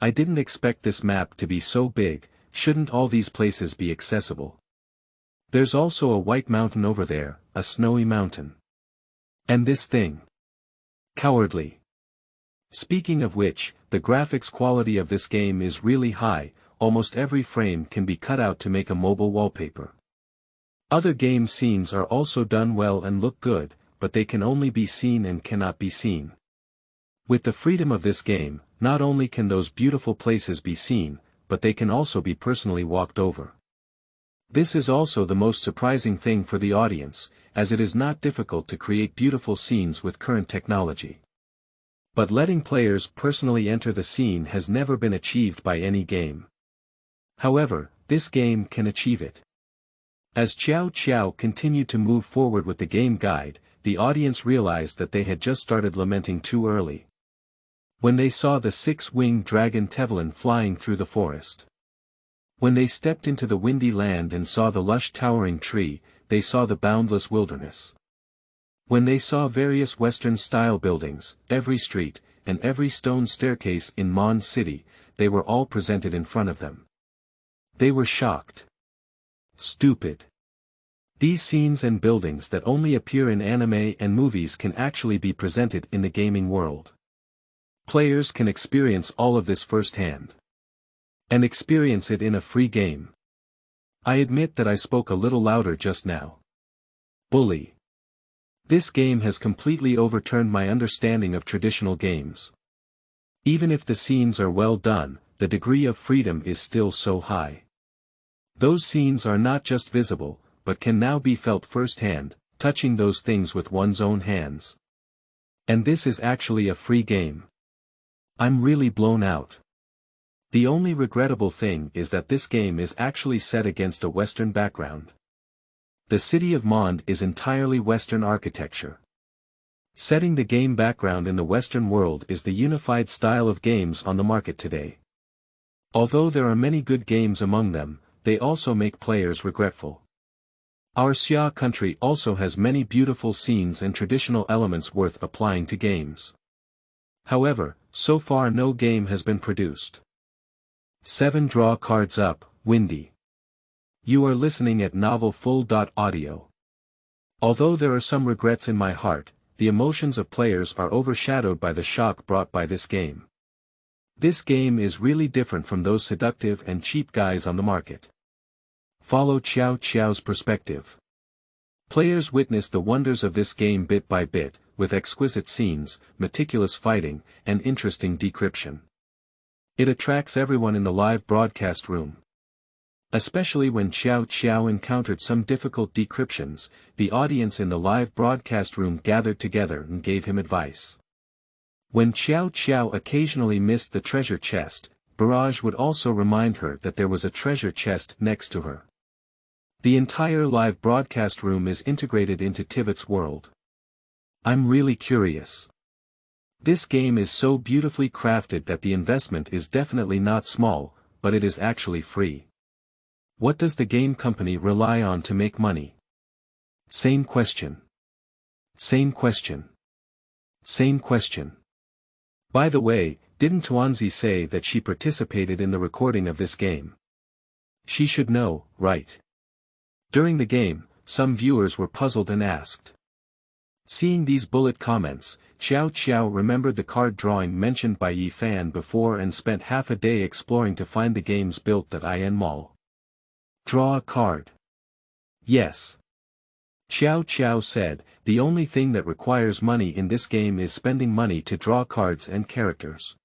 I didn't expect this map to be so big. Shouldn't all these places be accessible? There's also a white mountain over there, a snowy mountain. And this thing. Cowardly. Speaking of which, the graphics quality of this game is really high, almost every frame can be cut out to make a mobile wallpaper. Other game scenes are also done well and look good, but they can only be seen and cannot be seen. With the freedom of this game, not only can those beautiful places be seen, but they can also be personally walked over. This is also the most surprising thing for the audience, as it is not difficult to create beautiful scenes with current technology. But letting players personally enter the scene has never been achieved by any game. However, this game can achieve it. As Xiao Qiao continued to move forward with the game guide, the audience realized that they had just started lamenting too early. When they saw the six-winged dragon Tevelin flying through the forest. When they stepped into the windy land and saw the lush towering tree, they saw the boundless wilderness. When they saw various Western-style buildings, every street, and every stone staircase in Mon City, they were all presented in front of them. They were shocked. Stupid. These scenes and buildings that only appear in anime and movies can actually be presented in the gaming world. Players can experience all of this firsthand. And experience it in a free game. I admit that I spoke a little louder just now. Bully. This game has completely overturned my understanding of traditional games. Even if the scenes are well done, the degree of freedom is still so high. Those scenes are not just visible, but can now be felt firsthand, touching those things with one's own hands. And this is actually a free game. I'm really blown out. The only regrettable thing is that this game is actually set against a Western background. The city of Mond is entirely Western architecture. Setting the game background in the Western world is the unified style of games on the market today. Although there are many good games among them, they also make players regretful. Our Xia country also has many beautiful scenes and traditional elements worth applying to games. However, so far no game has been produced. 7 Draw cards up, windy. You are listening at novelfull.audio. Although there are some regrets in my heart, the emotions of players are overshadowed by the shock brought by this game. This game is really different from those seductive and cheap guys on the market. Follow Xiao Qiao's perspective. Players witness the wonders of this game bit by bit, with exquisite scenes, meticulous fighting, and interesting decryption. It attracts everyone in the live broadcast room. Especially when Xiao Qiao encountered some difficult decryptions, the audience in the live broadcast room gathered together and gave him advice. When Xiao Qiao occasionally missed the treasure chest, Barrage would also remind her that there was a treasure chest next to her. The entire live broadcast room is integrated into Tivot's world. I'm really curious. This game is so beautifully crafted that the investment is definitely not small, but it is actually free. What does the game company rely on to make money? Same question. Same question. Same question. By the way, didn't Tuanzi say that she participated in the recording of this game? She should know, right? During the game, some viewers were puzzled and asked. Seeing these bullet comments, Xiao Qiao remembered the card drawing mentioned by Yi Fan before and spent half a day exploring to find the games built at IN Mall. Draw a card. Yes. Xiao Qiao said, the only thing that requires money in this game is spending money to draw cards and characters.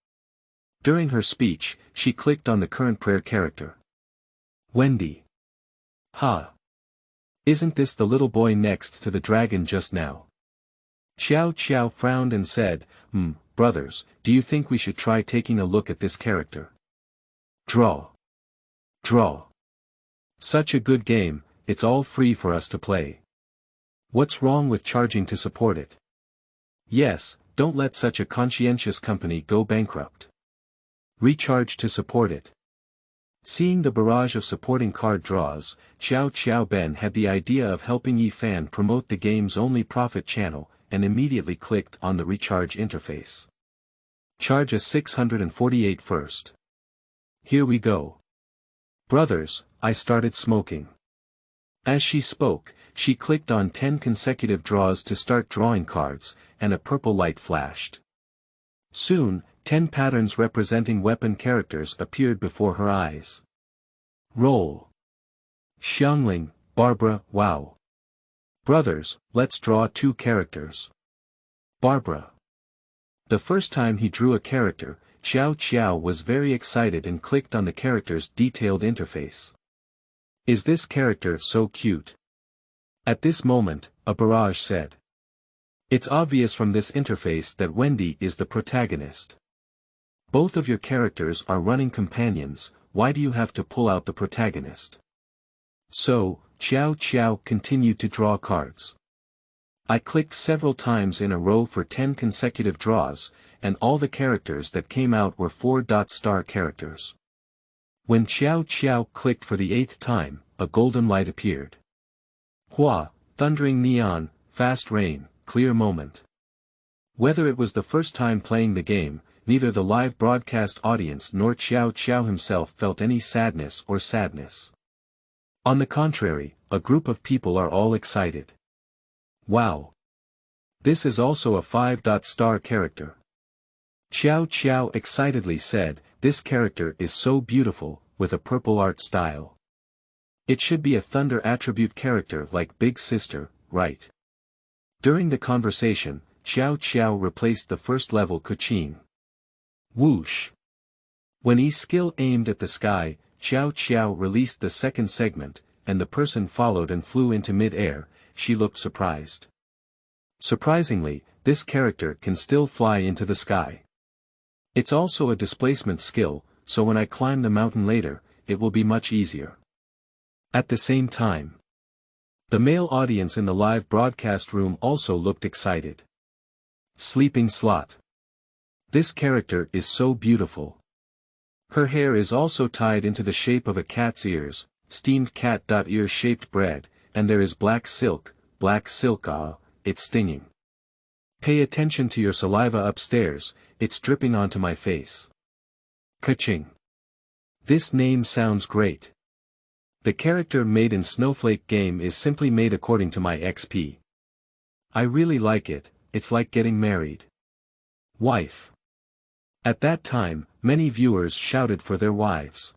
During her speech, she clicked on the current prayer character. Wendy. Ha. Isn't this the little boy next to the dragon just now? Xiao Qiao frowned and said, brothers, do you think we should try taking a look at this character? Draw. Draw. Such a good game, it's all free for us to play. What's wrong with charging to support it? Yes, don't let such a conscientious company go bankrupt. Recharge to support it. Seeing the barrage of supporting card draws, Xiao Qiao Ben had the idea of helping Yi Fan promote the game's only profit channel, and immediately clicked on the recharge interface. Charge a 648 first. Here we go. Brothers, I started smoking. As she spoke, she clicked on 10 consecutive draws to start drawing cards, and a purple light flashed. Soon, 10 patterns representing weapon characters appeared before her eyes. Roll. Xiangling, Barbara, wow. Brothers, let's draw 2 characters. Barbara. The first time he drew a character, Xiao Qiao was very excited and clicked on the character's detailed interface. Is this character so cute? At this moment, a barrage said. It's obvious from this interface that Wendy is the protagonist. Both of your characters are running companions, why do you have to pull out the protagonist? So, Xiao Qiao continued to draw cards. I clicked several times in a row for 10 consecutive draws, and all the characters that came out were 4-star characters. When Xiao Qiao clicked for the 8th time, a golden light appeared. Hua, thundering neon, fast rain, clear moment. Whether it was the first time playing the game, neither the live broadcast audience nor Xiao Qiao himself felt any sadness or sadness. On the contrary, a group of people are all excited. Wow! This is also a 5-star character. Xiao Qiao excitedly said, this character is so beautiful, with a purple art style. It should be a thunder attribute character like Big Sister, right? During the conversation, Xiao Qiao replaced the first level Kuqing. Whoosh! When Yi's skill aimed at the sky, Xiao Qiao released the second segment, and the person followed and flew into mid-air. She looked surprised. Surprisingly, this character can still fly into the sky. It's also a displacement skill, so when I climb the mountain later, it will be much easier. At the same time, the male audience in the live broadcast room also looked excited. Sleeping Slot. This character is so beautiful. Her hair is also tied into the shape of a cat's ears, steamed cat-ear-shaped bread, and there is black silk, it's stinging. Pay attention to your saliva upstairs, it's dripping onto my face. Kaching. This name sounds great. The character made in Snowflake game is simply made according to my XP. I really like it, it's like getting married. Wife. At that time, many viewers shouted for their wives.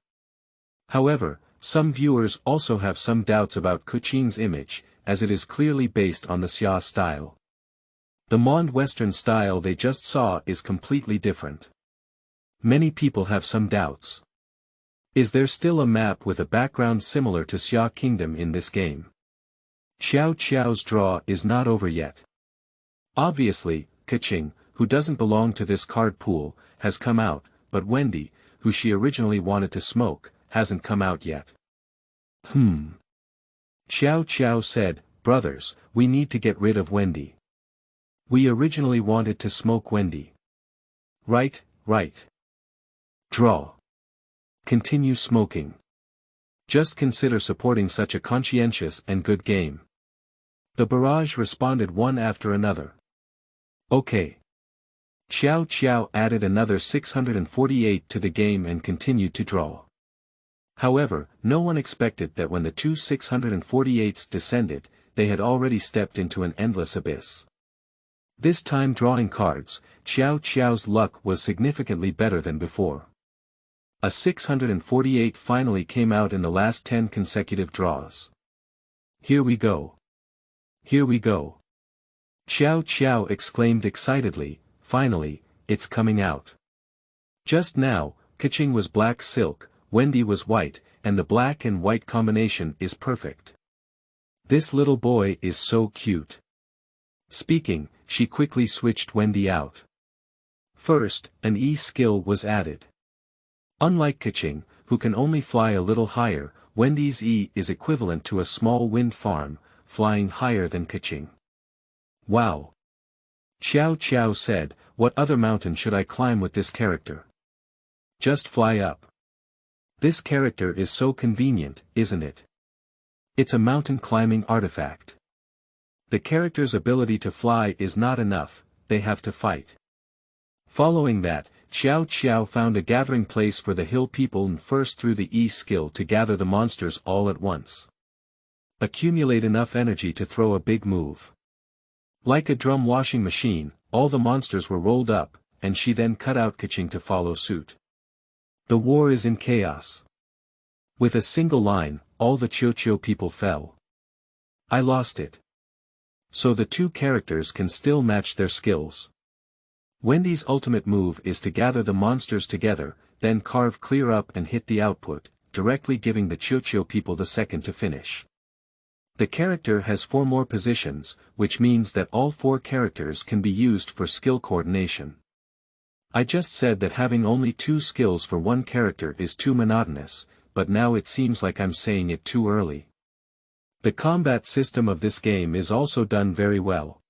However, some viewers also have some doubts about Kuqing's image, as it is clearly based on the Xia style. The Monde Western style they just saw is completely different. Many people have some doubts. Is there still a map with a background similar to Xia Kingdom in this game? Xiao Qiao's draw is not over yet. Obviously, Keqing, who doesn't belong to this card pool, has come out, but Wendy, who she originally wanted to smoke, hasn't come out yet. Xiao Qiao said, brothers, we need to get rid of Wendy. We originally wanted to smoke Wendy. Right. Draw. Continue smoking. Just consider supporting such a conscientious and good game. The barrage responded one after another. Okay. Xiao Qiao added another 648 to the game and continued to draw. However, no one expected that when the two 648s descended, they had already stepped into an endless abyss. This time drawing cards, Xiao Qiao's luck was significantly better than before. A 648 finally came out in the last 10 consecutive draws. Here we go. Xiao Qiao exclaimed excitedly, finally, it's coming out. Just now, Keqing was black silk, Wendy was white, and the black and white combination is perfect. This little boy is so cute. Speaking, she quickly switched Wendy out. First, an E skill was added. Unlike Keqing, who can only fly a little higher, Wendy's E is equivalent to a small wind farm, flying higher than Keqing. Wow! Xiao Qiao said, what other mountain should I climb with this character? Just fly up. This character is so convenient, isn't it? It's a mountain climbing artifact. The character's ability to fly is not enough, they have to fight. Following that, Xiao Qiao found a gathering place for the hill people and first threw the E skill to gather the monsters all at once. Accumulate enough energy to throw a big move. Like a drum washing machine, all the monsters were rolled up, and she then cut out Keqing to follow suit. The war is in chaos. With a single line, all the Qiuqiu people fell. I lost it. So the two characters can still match their skills. Wendy's ultimate move is to gather the monsters together, then carve clear up and hit the output, directly giving the Qiuqiu people the second to finish. The character has 4 more positions, which means that all 4 characters can be used for skill coordination. I just said that having only 2 skills for one character is too monotonous, but now it seems like I'm saying it too early. The combat system of this game is also done very well.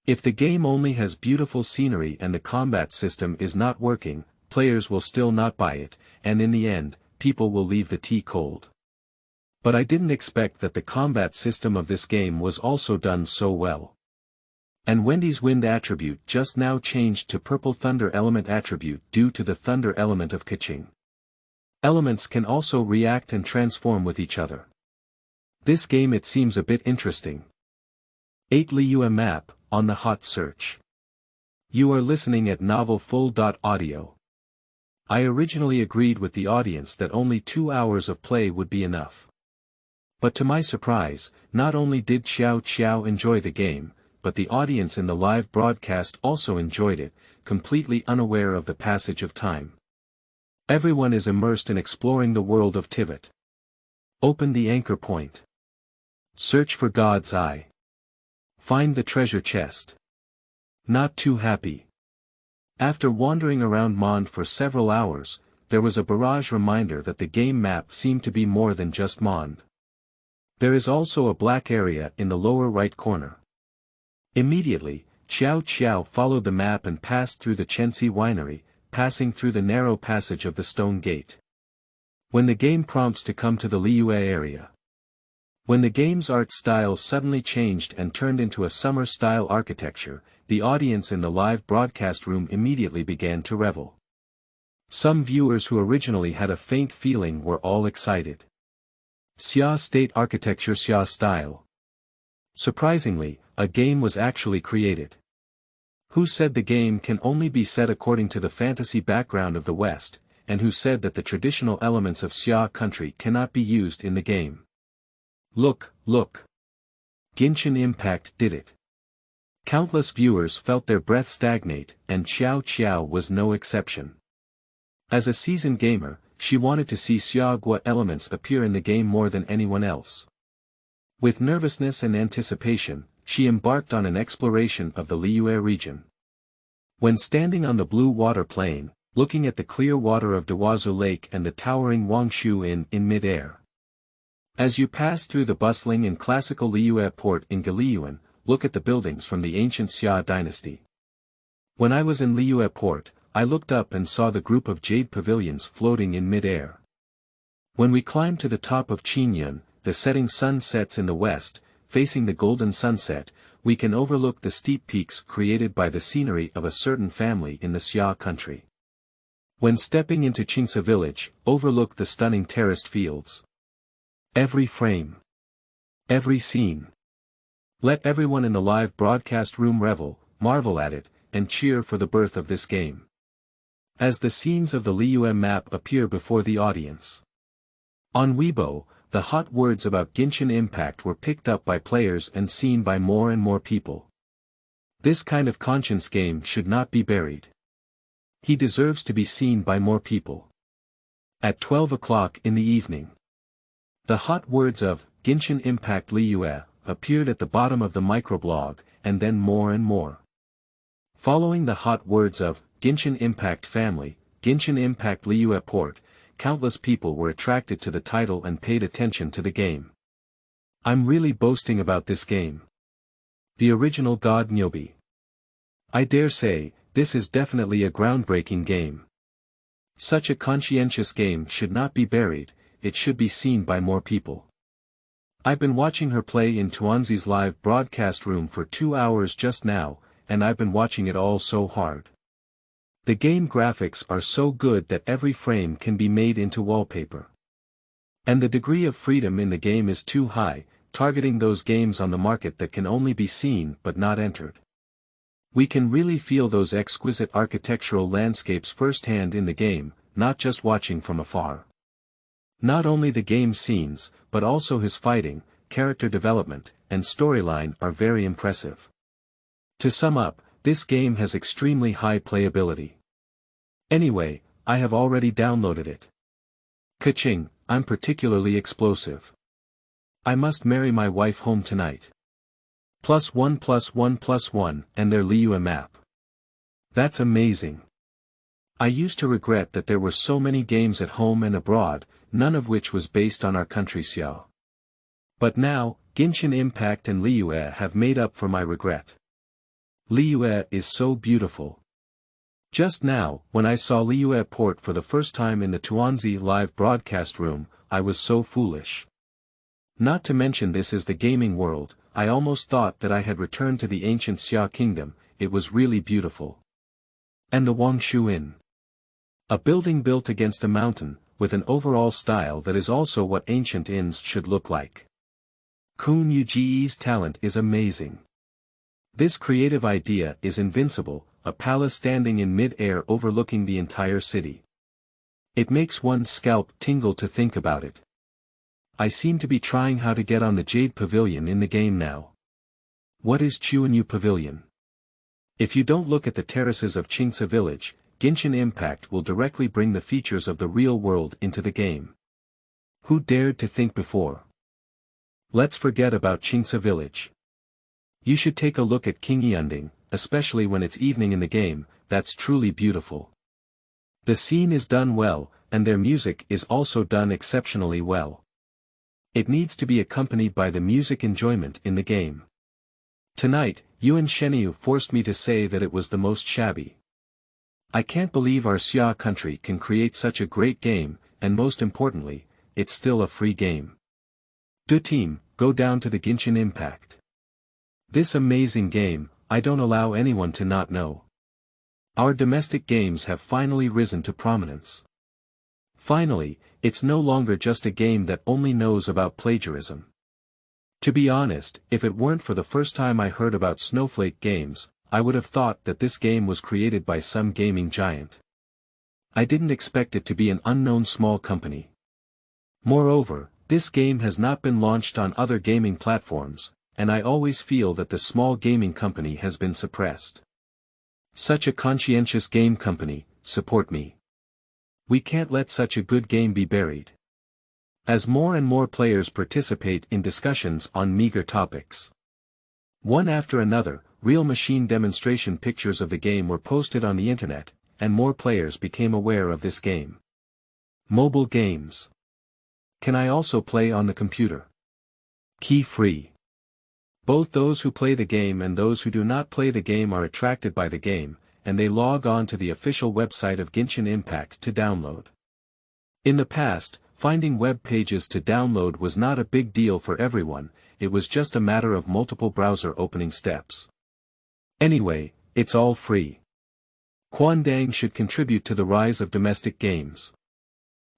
If the game only has beautiful scenery and the combat system is not working, players will still not buy it, and in the end, people will leave the tea cold. But I didn't expect that the combat system of this game was also done so well. And Wendy's wind attribute just now changed to purple thunder element attribute due to the thunder element of Keqing. Elements can also react and transform with each other. This game it seems a bit interesting. 8 Liyue Map, on the hot search. You are listening at novelfull.audio. I originally agreed with the audience that only 2 hours of play would be enough. But to my surprise, not only did Xiao Qiao enjoy the game, but the audience in the live broadcast also enjoyed it, completely unaware of the passage of time. Everyone is immersed in exploring the world of Tivit. Open the anchor point. Search for God's eye. Find the treasure chest. Not too happy. After wandering around Mond for several hours, there was a barrage reminder that the game map seemed to be more than just Mond. There is also a black area in the lower right corner. Immediately, Xiao Qiao followed the map and passed through the Chenxi winery, passing through the narrow passage of the stone gate. When the game prompts to come to the Liyue area. When the game's art style suddenly changed and turned into a summer-style architecture, the audience in the live broadcast room immediately began to revel. Some viewers who originally had a faint feeling were all excited. Xia State Architecture Xia Style. Surprisingly, a game was actually created. Who said the game can only be set according to the fantasy background of the West, and who said that the traditional elements of Xia country cannot be used in the game? Look. Genshin Impact did it. Countless viewers felt their breath stagnate, and Xiao Qiao was no exception. As a seasoned gamer, she wanted to see Xiaogua elements appear in the game more than anyone else. With nervousness and anticipation, she embarked on an exploration of the Liyue region. When standing on the blue water plain, looking at the clear water of Dawazu Lake and the towering Wangshu Inn in mid-air. As you pass through the bustling and classical Liyue port in Galiyuan, look at the buildings from the ancient Xia dynasty. When I was in Liyue port, I looked up and saw the group of jade pavilions floating in mid-air. When we climbed to the top of Qinyun, the setting sun sets in the west, facing the golden sunset, we can overlook the steep peaks created by the scenery of a certain family in the Xia country. When stepping into Qingce village, overlook the stunning terraced fields. Every frame. Every scene. Let everyone in the live broadcast room revel, marvel at it, and cheer for the birth of this game. As the scenes of the Liyue Map appear before the audience. On Weibo, the hot words about Genshin Impact were picked up by players and seen by more and more people. This kind of conscience game should not be buried. He deserves to be seen by more people. At 12 o'clock in the evening. The hot words of Genshin Impact Liyue appeared at the bottom of the microblog, and then more and more. Following the hot words of Genshin Impact Family, Genshin Impact Liyue Port, countless people were attracted to the title and paid attention to the game. I'm really boasting about this game. The original God Nyobi. I dare say, this is definitely a groundbreaking game. Such a conscientious game should not be buried, it should be seen by more people. I've been watching her play in Tuanzi's live broadcast room for 2 hours just now, and I've been watching it all so hard. The game graphics are so good that every frame can be made into wallpaper. And the degree of freedom in the game is too high, targeting those games on the market that can only be seen but not entered. We can really feel those exquisite architectural landscapes firsthand in the game, not just watching from afar. Not only the game scenes, but also his fighting, character development, and storyline are very impressive. To sum up, this game has extremely high playability. Anyway, I have already downloaded it. Kaching, I'm particularly explosive. I must marry my wife home tonight. +1+1+1 and their Liyue Map. That's amazing. I used to regret that there were so many games at home and abroad, none of which was based on our country Xiao. But now, Genshin Impact and Liyue have made up for my regret. Liyue is so beautiful. Just now, when I saw Liyue port for the first time in the Tuanzi live broadcast room, I was so foolish. Not to mention this is the gaming world, I almost thought that I had returned to the ancient Xia kingdom, it was really beautiful. And the Wangshu Inn. A building built against a mountain, with an overall style that is also what ancient inns should look like. Kun Yuji's talent is amazing. This creative idea is invincible, a palace standing in mid-air overlooking the entire city. It makes one's scalp tingle to think about it. I seem to be trying how to get on the Jade Pavilion in the game now. What is Chuanyu Pavilion? If you don't look at the terraces of Qingce village, Genshin Impact will directly bring the features of the real world into the game. Who dared to think before? Let's forget about Qingce village. You should take a look at Qingyunding, especially when it's evening in the game, that's truly beautiful. The scene is done well, and their music is also done exceptionally well. It needs to be accompanied by the music enjoyment in the game. Tonight, Yuan Shenyu forced me to say that it was the most shabby. I can't believe our Xia country can create such a great game, and most importantly, it's still a free game. Du team, go down to the Genshin Impact. This amazing game, I don't allow anyone to not know. Our domestic games have finally risen to prominence. Finally, it's no longer just a game that only knows about plagiarism. To be honest, if it weren't for the first time I heard about Snowflake Games, I would have thought that this game was created by some gaming giant. I didn't expect it to be an unknown small company. Moreover, this game has not been launched on other gaming platforms, and I always feel that the small gaming company has been suppressed. Such a conscientious game company, support me. We can't let such a good game be buried. As more and more players participate in discussions on meager topics. One after another, real machine demonstration pictures of the game were posted on the internet, and more players became aware of this game. Mobile games. Can I also play on the computer? Key free. Both those who play the game and those who do not play the game are attracted by the game, and they log on to the official website of Genshin Impact to download. In the past, finding web pages to download was not a big deal for everyone, it was just a matter of multiple browser opening steps. Anyway, it's all free. Quandang should contribute to the rise of domestic games.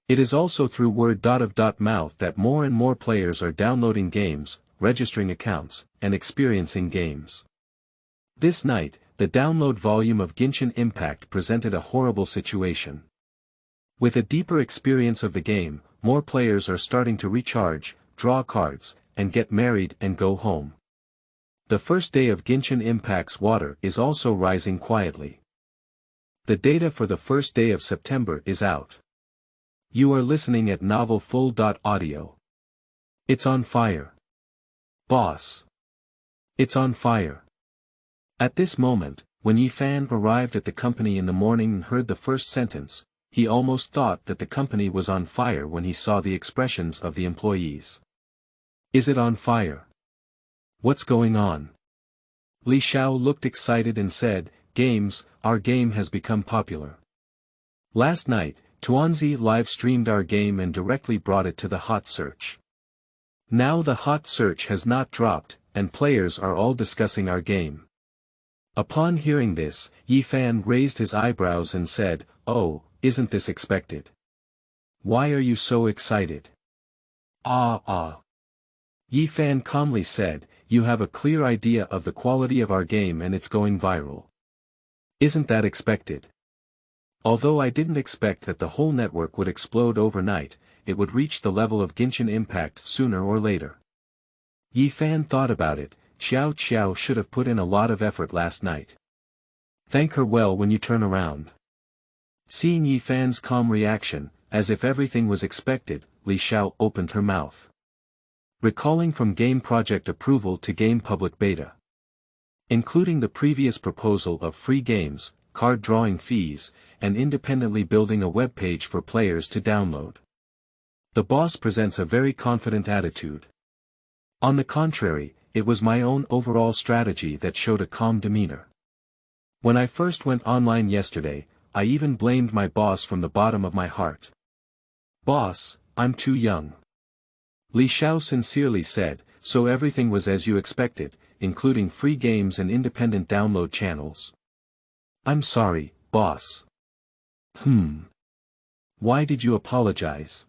It is also through word of mouth that more and more players are downloading games, registering accounts, and experiencing games. This night, the download volume of Genshin Impact presented a horrible situation. With a deeper experience of the game, more players are starting to recharge, draw cards, and get married and go home. The first day of Genshin Impact's water is also rising quietly. The data for the first day of September is out. You are listening at novelfull.audio. It's on fire. Boss. It's on fire. At this moment, when Yi Fan arrived at the company in the morning and heard the first sentence, he almost thought that the company was on fire when he saw the expressions of the employees. Is it on fire? What's going on? Li Xiao looked excited and said, "Games, our game has become popular." Last night, Tuanzi live-streamed our game and directly brought it to the hot search. Now the hot search has not dropped, and players are all discussing our game. Upon hearing this, Yi Fan raised his eyebrows and said, "Oh, isn't this expected? Why are you so excited?" Yi Fan calmly said, "You have a clear idea of the quality of our game and it's going viral. Isn't that expected? Although I didn't expect that the whole network would explode overnight, it would reach the level of Genshin Impact sooner or later." Yi Fan thought about it. Xiao should have put in a lot of effort last night. Thank her well when you turn around. Seeing Yi Fan's calm reaction, as if everything was expected, Li Xiao opened her mouth. Recalling from game project approval to game public beta. Including the previous proposal of free games, card drawing fees, and independently building a web page for players to download. The boss presents a very confident attitude. On the contrary, it was my own overall strategy that showed a calm demeanor. When I first went online yesterday, I even blamed my boss from the bottom of my heart. "Boss, I'm too young." Li Xiao sincerely said, "So everything was as you expected, including free games and independent download channels?" "I'm sorry, boss." Why did you apologize?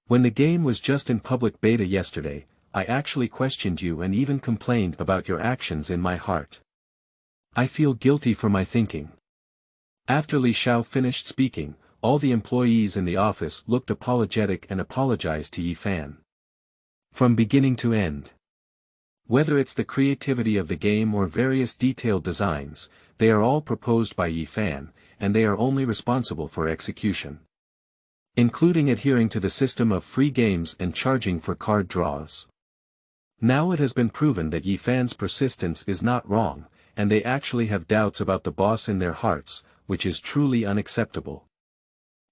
When the game was just in public beta yesterday, I actually questioned you and even complained about your actions in my heart. I feel guilty for my thinking. After Li Xiao finished speaking, all the employees in the office looked apologetic and apologized to Yi Fan. From beginning to end. Whether it's the creativity of the game or various detailed designs, they are all proposed by Yi Fan, and they are only responsible for execution. Including adhering to the system of free games and charging for card draws. Now it has been proven that Yi Fan's persistence is not wrong, and they actually have doubts about the boss in their hearts, which is truly unacceptable.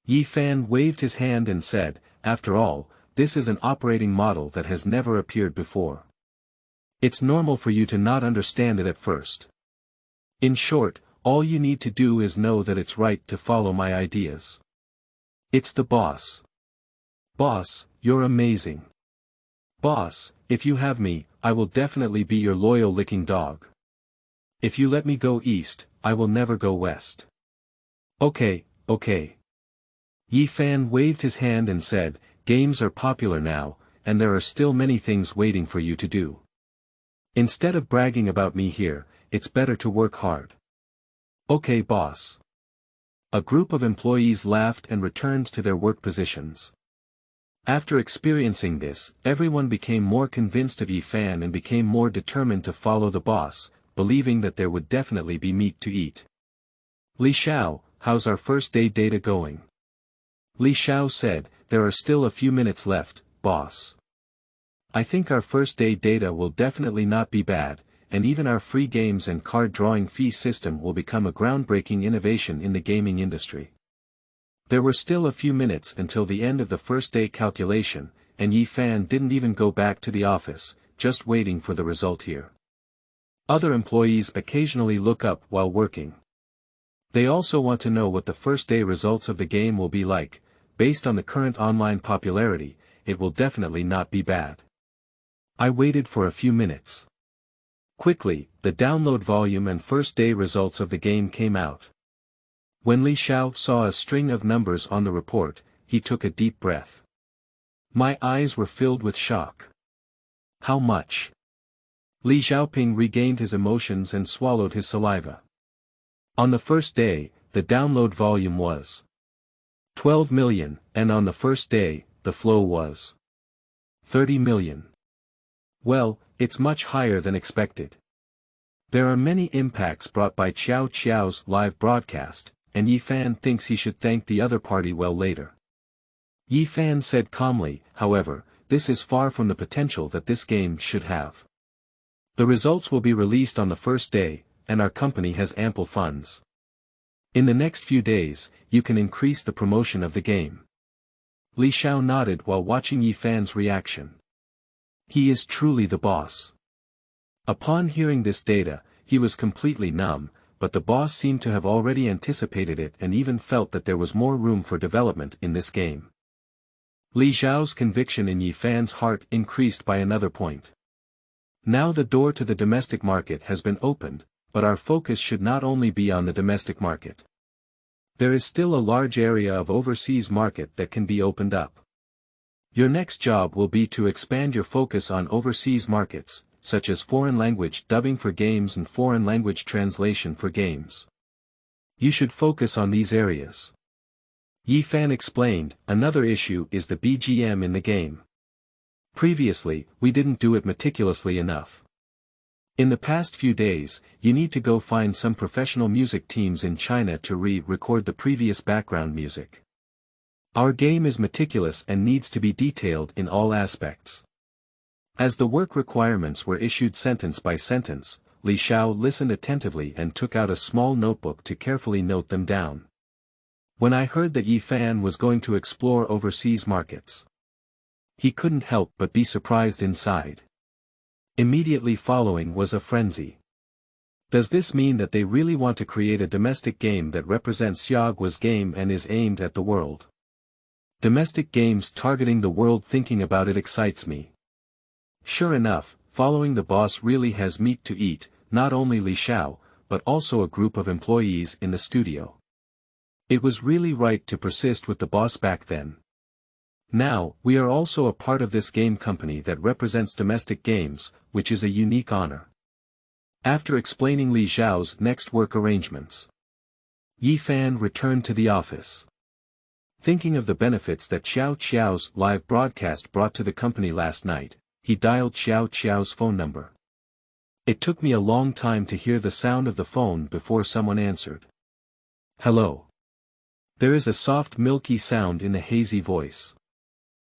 Yi Fan waved his hand and said, "After all, this is an operating model that has never appeared before. It's normal for you to not understand it at first. In short, all you need to do is know that it's right to follow my ideas. It's the boss. Boss, you're amazing. Boss, if you have me, I will definitely be your loyal licking dog. If you let me go east, I will never go west." Okay. Yi Fan waved his hand and said, "Games are popular now, and there are still many things waiting for you to do. Instead of bragging about me here, it's better to work hard." "Okay, boss." A group of employees laughed and returned to their work positions. After experiencing this, everyone became more convinced of Yi Fan and became more determined to follow the boss, believing that there would definitely be meat to eat. "Li Xiao, how's our first day data going?" Li Xiao said, "There are still a few minutes left, boss. I think our first day data will definitely not be bad, and even our free games and card drawing fee system will become a groundbreaking innovation in the gaming industry." There were still a few minutes until the end of the first day calculation, and Yi Fan didn't even go back to the office, just waiting for the result here. Other employees occasionally look up while working. They also want to know what the first day results of the game will be like. Based on the current online popularity, it will definitely not be bad. I waited for a few minutes. Quickly, the download volume and first day results of the game came out. When Li Xiao saw a string of numbers on the report, he took a deep breath. My eyes were filled with shock. How much? Li Xiaoping regained his emotions and swallowed his saliva. On the first day, the download volume was 12 million, and on the first day, the flow was 30 million. Well, it's much higher than expected. There are many impacts brought by Qiao Qiao's live broadcast, and Yi Fan thinks he should thank the other party well later. Yi Fan said calmly, however, this is far from the potential that this game should have. The results will be released on the first day, and our company has ample funds. In the next few days, you can increase the promotion of the game. Li Xiao nodded while watching Yi Fan's reaction. He is truly the boss. Upon hearing this data, he was completely numb, but the boss seemed to have already anticipated it and even felt that there was more room for development in this game. Li Xiao's conviction in Yi Fan's heart increased by another point. Now the door to the domestic market has been opened, but our focus should not only be on the domestic market. There is still a large area of overseas market that can be opened up. Your next job will be to expand your focus on overseas markets, such as foreign language dubbing for games and foreign language translation for games. You should focus on these areas. Yi Fan explained, another issue is the BGM in the game. Previously, we didn't do it meticulously enough. In the past few days, you need to go find some professional music teams in China to re-record the previous background music. Our game is meticulous and needs to be detailed in all aspects. As the work requirements were issued sentence by sentence, Li Xiao listened attentively and took out a small notebook to carefully note them down. When I heard that Yi Fan was going to explore overseas markets, he couldn't help but be surprised inside. Immediately following was a frenzy. Does this mean that they really want to create a domestic game that represents Xiaogua's game and is aimed at the world? Domestic games targeting the world, thinking about it excites me. Sure enough, following the boss really has meat to eat, not only Li Xiao, but also a group of employees in the studio. It was really right to persist with the boss back then. Now, we are also a part of this game company that represents domestic games, which is a unique honor. After explaining Li Xiao's next work arrangements, Yi Fan returned to the office. Thinking of the benefits that Qiao Qiao's live broadcast brought to the company last night, he dialed Qiao Qiao's phone number. It took me a long time to hear the sound of the phone before someone answered. Hello. There is a soft milky sound in the hazy voice.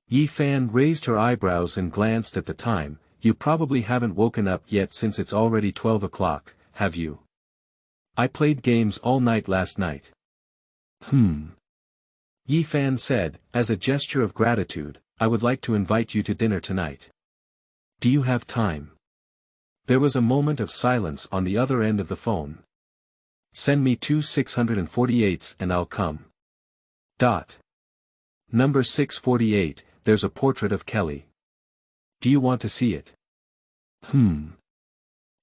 Yi Fan raised her eyebrows and glanced at the time. You probably haven't woken up yet since it's already 12 o'clock, have you? I played games all night last night. Yi Fan said, as a gesture of gratitude, I would like to invite you to dinner tonight. Do you have time? There was a moment of silence on the other end of the phone. Send me 2 648s and I'll come. Number 648, there's a portrait of Kelly. Do you want to see it?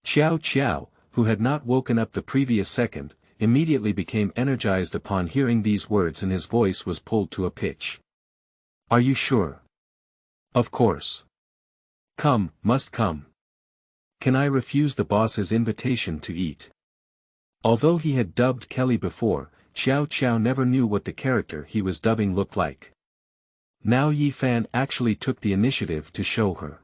Qiao Qiao, who had not woken up the previous second, immediately became energized upon hearing these words and his voice was pulled to a pitch. Are you sure? Of course. Come, must come. Can I refuse the boss's invitation to eat? Although he had dubbed Kelly before, Qiao Qiao never knew what the character he was dubbing looked like. Now Yi Fan actually took the initiative to show her.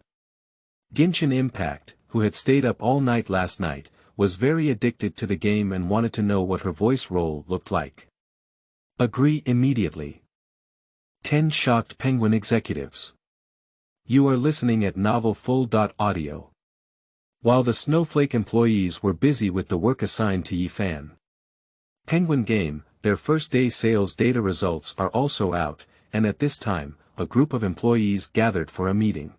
Genshin Impact, who had stayed up all night last night, was very addicted to the game and wanted to know what her voice role looked like. Agree immediately. 10 Shocked Penguin Executives. You are listening at novelfull.audio. While the Snowflake employees were busy with the work assigned to Yifan Penguin Game, their first day sales data results are also out, and at this time, a group of employees gathered for a meeting.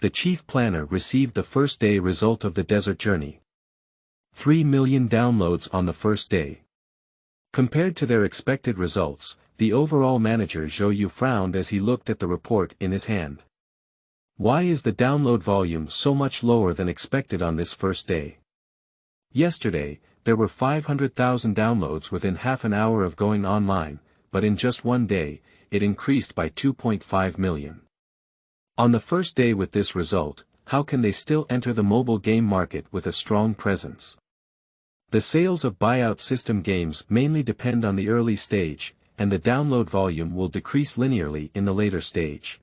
The chief planner received the first day result of the desert journey. 3 million downloads on the first day. Compared to their expected results, the overall manager Zhou Yu frowned as he looked at the report in his hand. Why is the download volume so much lower than expected on this first day? Yesterday, there were 500,000 downloads within half an hour of going online, but in just one day, it increased by 2.5 million. On the first day with this result, how can they still enter the mobile game market with a strong presence? The sales of buyout system games mainly depend on the early stage, and the download volume will decrease linearly in the later stage.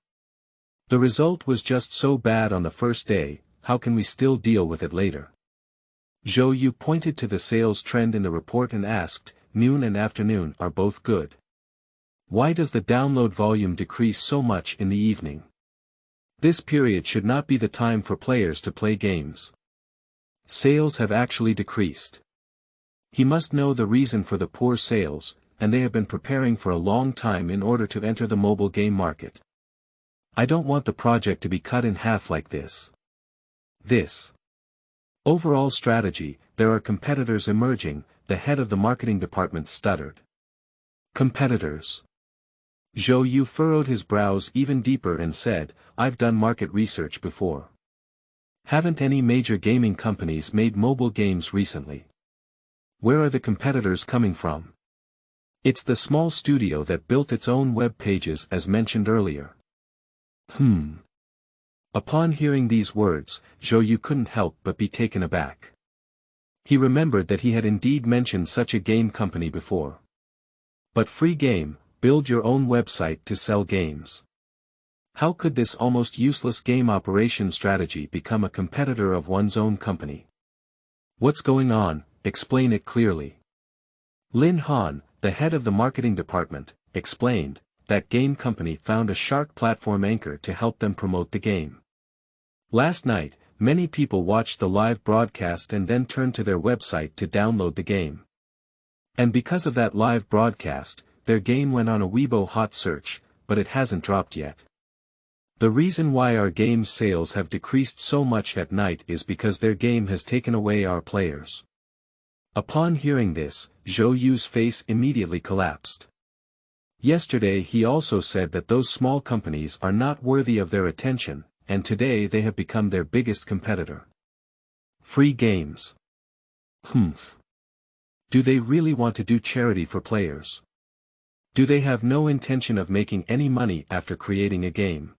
The result was just so bad on the first day, how can we still deal with it later? Zhou Yu pointed to the sales trend in the report and asked, noon and afternoon are both good. Why does the download volume decrease so much in the evening? This period should not be the time for players to play games. Sales have actually decreased. He must know the reason for the poor sales, and they have been preparing for a long time in order to enter the mobile game market. I don't want the project to be cut in half like this. Overall strategy, there are competitors emerging, the head of the marketing department stuttered. Competitors. Zhou Yu furrowed his brows even deeper and said, I've done market research before. Haven't any major gaming companies made mobile games recently? Where are the competitors coming from? It's the small studio that built its own web pages as mentioned earlier. Upon hearing these words, Zhou Yu couldn't help but be taken aback. He remembered that he had indeed mentioned such a game company before. But free game, build your own website to sell games. How could this almost useless game operation strategy become a competitor of one's own company? What's going on, explain it clearly. Lin Han, the head of the marketing department, explained, that game company found a shark platform anchor to help them promote the game. Last night, many people watched the live broadcast and then turned to their website to download the game. And because of that live broadcast, their game went on a Weibo hot search, but it hasn't dropped yet. The reason why our game's sales have decreased so much at night is because their game has taken away our players. Upon hearing this, Zhou Yu's face immediately collapsed. Yesterday he also said that those small companies are not worthy of their attention, and today they have become their biggest competitor. Free games. Do they really want to do charity for players? Do they have no intention of making any money after creating a game?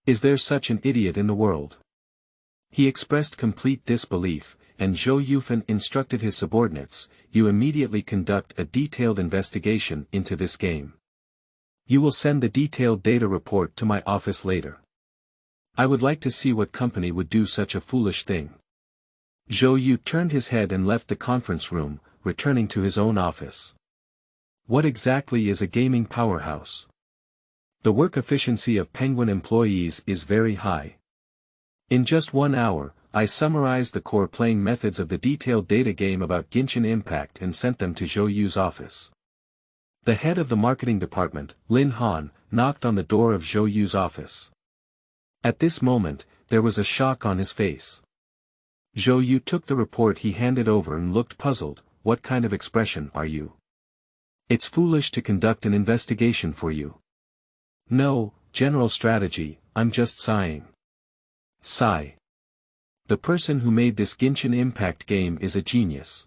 Is there such an idiot in the world? He expressed complete disbelief, and Zhou Yufan instructed his subordinates, you immediately conduct a detailed investigation into this game. You will send the detailed data report to my office later. I would like to see what company would do such a foolish thing. Zhou Yu turned his head and left the conference room, returning to his own office. What exactly is a gaming powerhouse? The work efficiency of Penguin employees is very high. In just 1 hour, I summarized the core playing methods of the detailed data game about Genshin Impact and sent them to Zhou Yu's office. The head of the marketing department, Lin Han, knocked on the door of Zhou Yu's office. At this moment, there was a shock on his face. Zhou Yu took the report he handed over and looked puzzled. What kind of expression are you? It's foolish to conduct an investigation for you. No, general strategy, I'm just sighing. Sigh. The person who made this Genshin Impact game is a genius.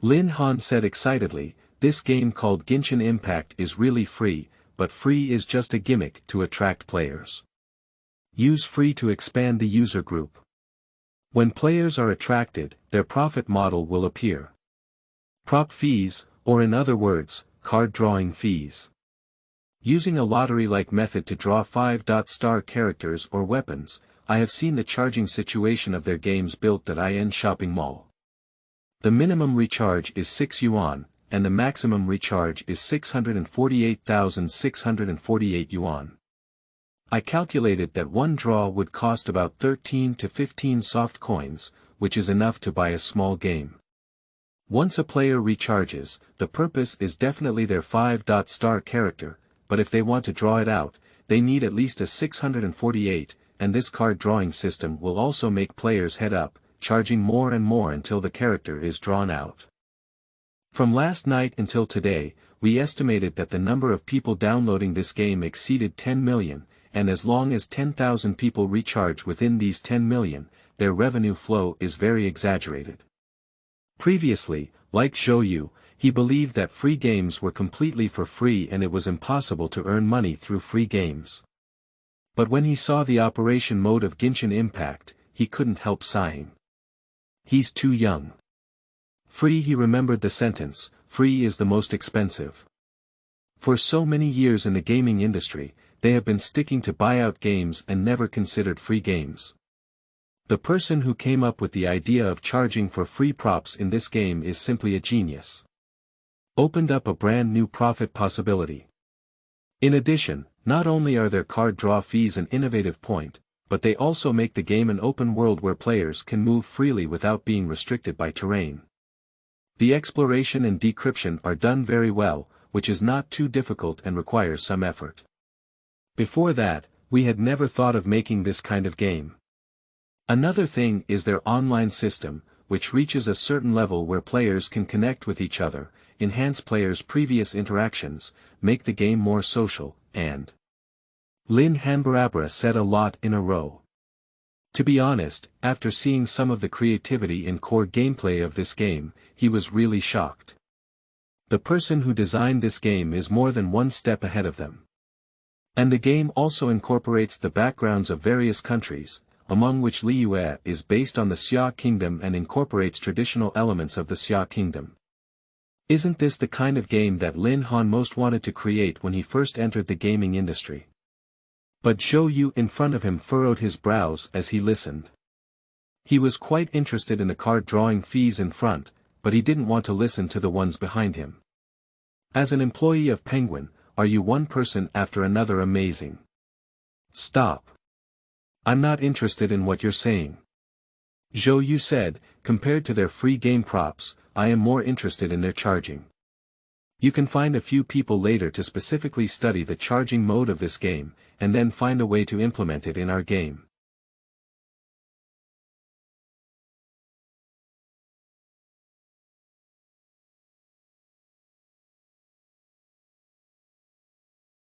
Lin Han said excitedly, this game called Genshin Impact is really free, but free is just a gimmick to attract players. Use free to expand the user group. When players are attracted, their profit model will appear. Prop fees, or in other words, card drawing fees. Using a lottery-like method to draw 5-star characters or weapons, I have seen the charging situation of their games built at IN Shopping Mall. The minimum recharge is 6 yuan, and the maximum recharge is 648,648 yuan. I calculated that one draw would cost about 13 to 15 soft coins, which is enough to buy a small game. Once a player recharges, the purpose is definitely their 5-star character, but if they want to draw it out, they need at least a 648, and this card drawing system will also make players head up, charging more and more until the character is drawn out. From last night until today, we estimated that the number of people downloading this game exceeded 10 million, and as long as 10,000 people recharge within these 10 million, their revenue flow is very exaggerated. Previously, like Zhou, he believed that free games were completely for free and it was impossible to earn money through free games. But when he saw the operation mode of Genshin Impact, he couldn't help sighing. He's too young. Free, he remembered the sentence, free is the most expensive. For so many years in the gaming industry, they have been sticking to buyout games and never considered free games. The person who came up with the idea of charging for free props in this game is simply a genius. Opened up a brand new profit possibility. In addition, not only are their card draw fees an innovative point, but they also make the game an open world where players can move freely without being restricted by terrain. The exploration and decryption are done very well, which is not too difficult and requires some effort. Before that, we had never thought of making this kind of game. Another thing is their online system, which reaches a certain level where players can connect with each other, enhance players' previous interactions, make the game more social, and Lin Hanbarabra said a lot in a row. To be honest, after seeing some of the creativity and core gameplay of this game, he was really shocked. The person who designed this game is more than one step ahead of them. And the game also incorporates the backgrounds of various countries, among which Liyue is based on the Xia Kingdom and incorporates traditional elements of the Xia Kingdom. Isn't this the kind of game that Lin Han most wanted to create when he first entered the gaming industry? But Zhou Yu in front of him furrowed his brows as he listened. He was quite interested in the card drawing fees in front, but he didn't want to listen to the ones behind him. As an employee of Penguin, are you one person after another amazing? Stop. I'm not interested in what you're saying. Zhou Yu said, compared to their free game props, I am more interested in their charging. You can find a few people later to specifically study the charging mode of this game, and then find a way to implement it in our game.